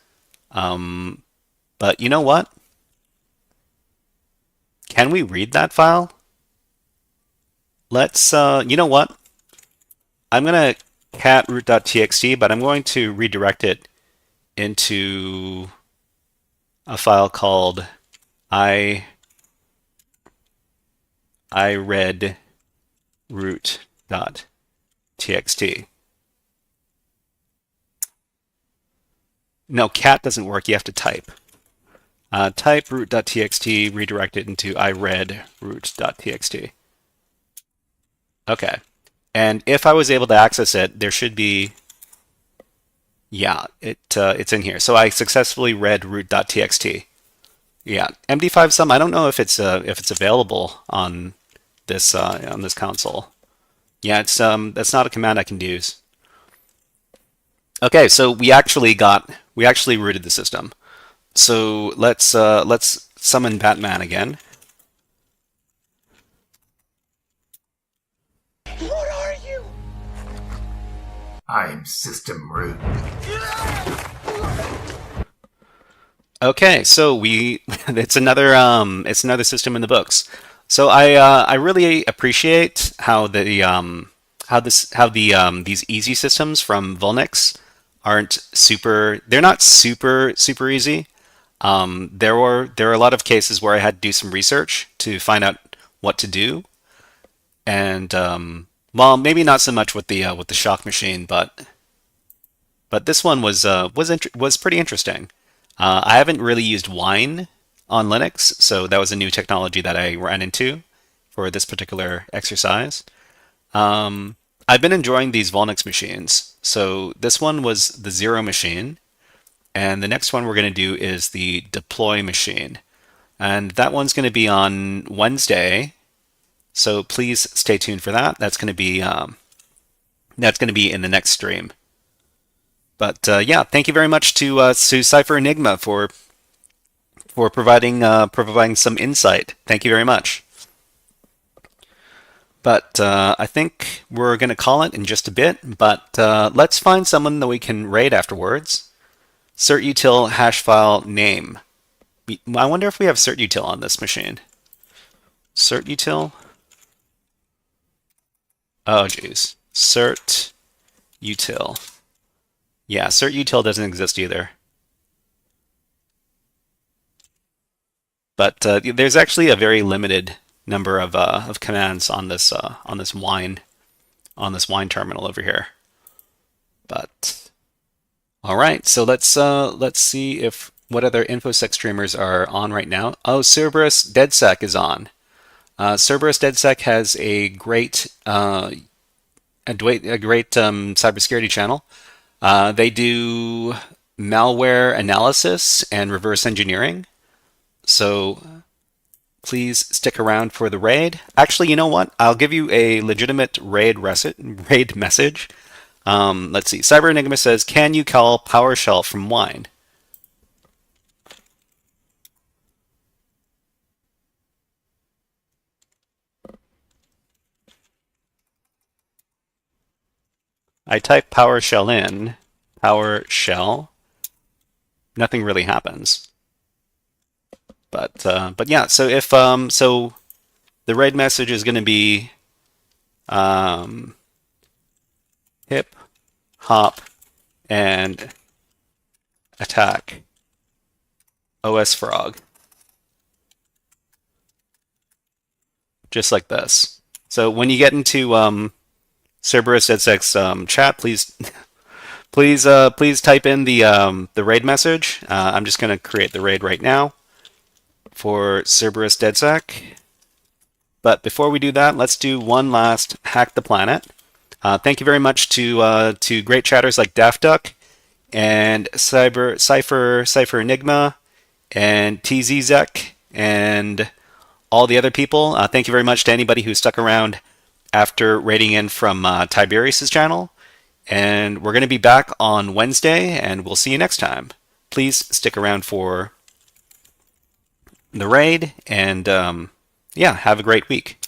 But you know what? Can we read that file? Let's, you know what? I'm going to cat root.txt, but I'm going to redirect it into a file called iRead root.txt. No, cat doesn't work. You have to type. Type root.txt, redirect it into iRead root.txt. Okay. And if I was able to access it, there should be, yeah, it's in here. So I successfully read root.txt. Yeah, MD5 sum. I don't know if it's available on this console. Yeah, it's that's not a command I can use. Okay, so we actually rooted the system. So let's summon Batman again. What are you? I'm system root. Okay, so we it's another system in the books. So I really appreciate how these easy systems from VulNyx aren't super they're not super easy. There were a lot of cases where I had to do some research to find out what to do, and well, maybe not so much with the shock machine, but this one was pretty interesting. I haven't really used Wine on Linux, so that was a new technology that I ran into for this particular exercise. I've been enjoying these VulNyx machines. So this one was the zero machine, and the next one we're going to do is the deploy machine. And that one's going to be on Wednesday, so please stay tuned for that. That's going to be in the next stream. But yeah, thank you very much to Cypher Enigma for providing some insight. Thank you very much. But I think we're going to call it in just a bit. But let's find someone that we can raid afterwards. Certutil hash file name. I wonder if we have certutil on this machine. Certutil. Oh geez, certutil. Yeah, certutil doesn't exist either. But there's actually a very limited number of commands on this wine terminal over here. But all right, so let's see if what other InfoSec streamers are on right now. Oh, Cerberus DedSec is on. Cerberus DedSec has a great cybersecurity channel. They do malware analysis and reverse engineering. So please stick around for the raid. Actually, you know what? I'll give you a legitimate raid message. Let's see. Cyber Enigma says, "Can you call PowerShell from Wine?" I type PowerShell in, PowerShell. Nothing really happens. But yeah. So if so, the raid message is going to be hip hop and attack OS Frog. Just like this. So when you get into Cerberus DedSec's chat, please type in the raid message. I'm just going to create the raid right now for Cerberus DedSec. But before we do that, let's do one last Hack the Planet. Thank you very much to great chatters like Daft Duck and Cypher Enigma and TZZek and all the other people. Thank you very much to anybody who stuck around after raiding in from Tiberius's channel. And we're going to be back on Wednesday, and we'll see you next time. Please stick around for the raid, and yeah, have a great week.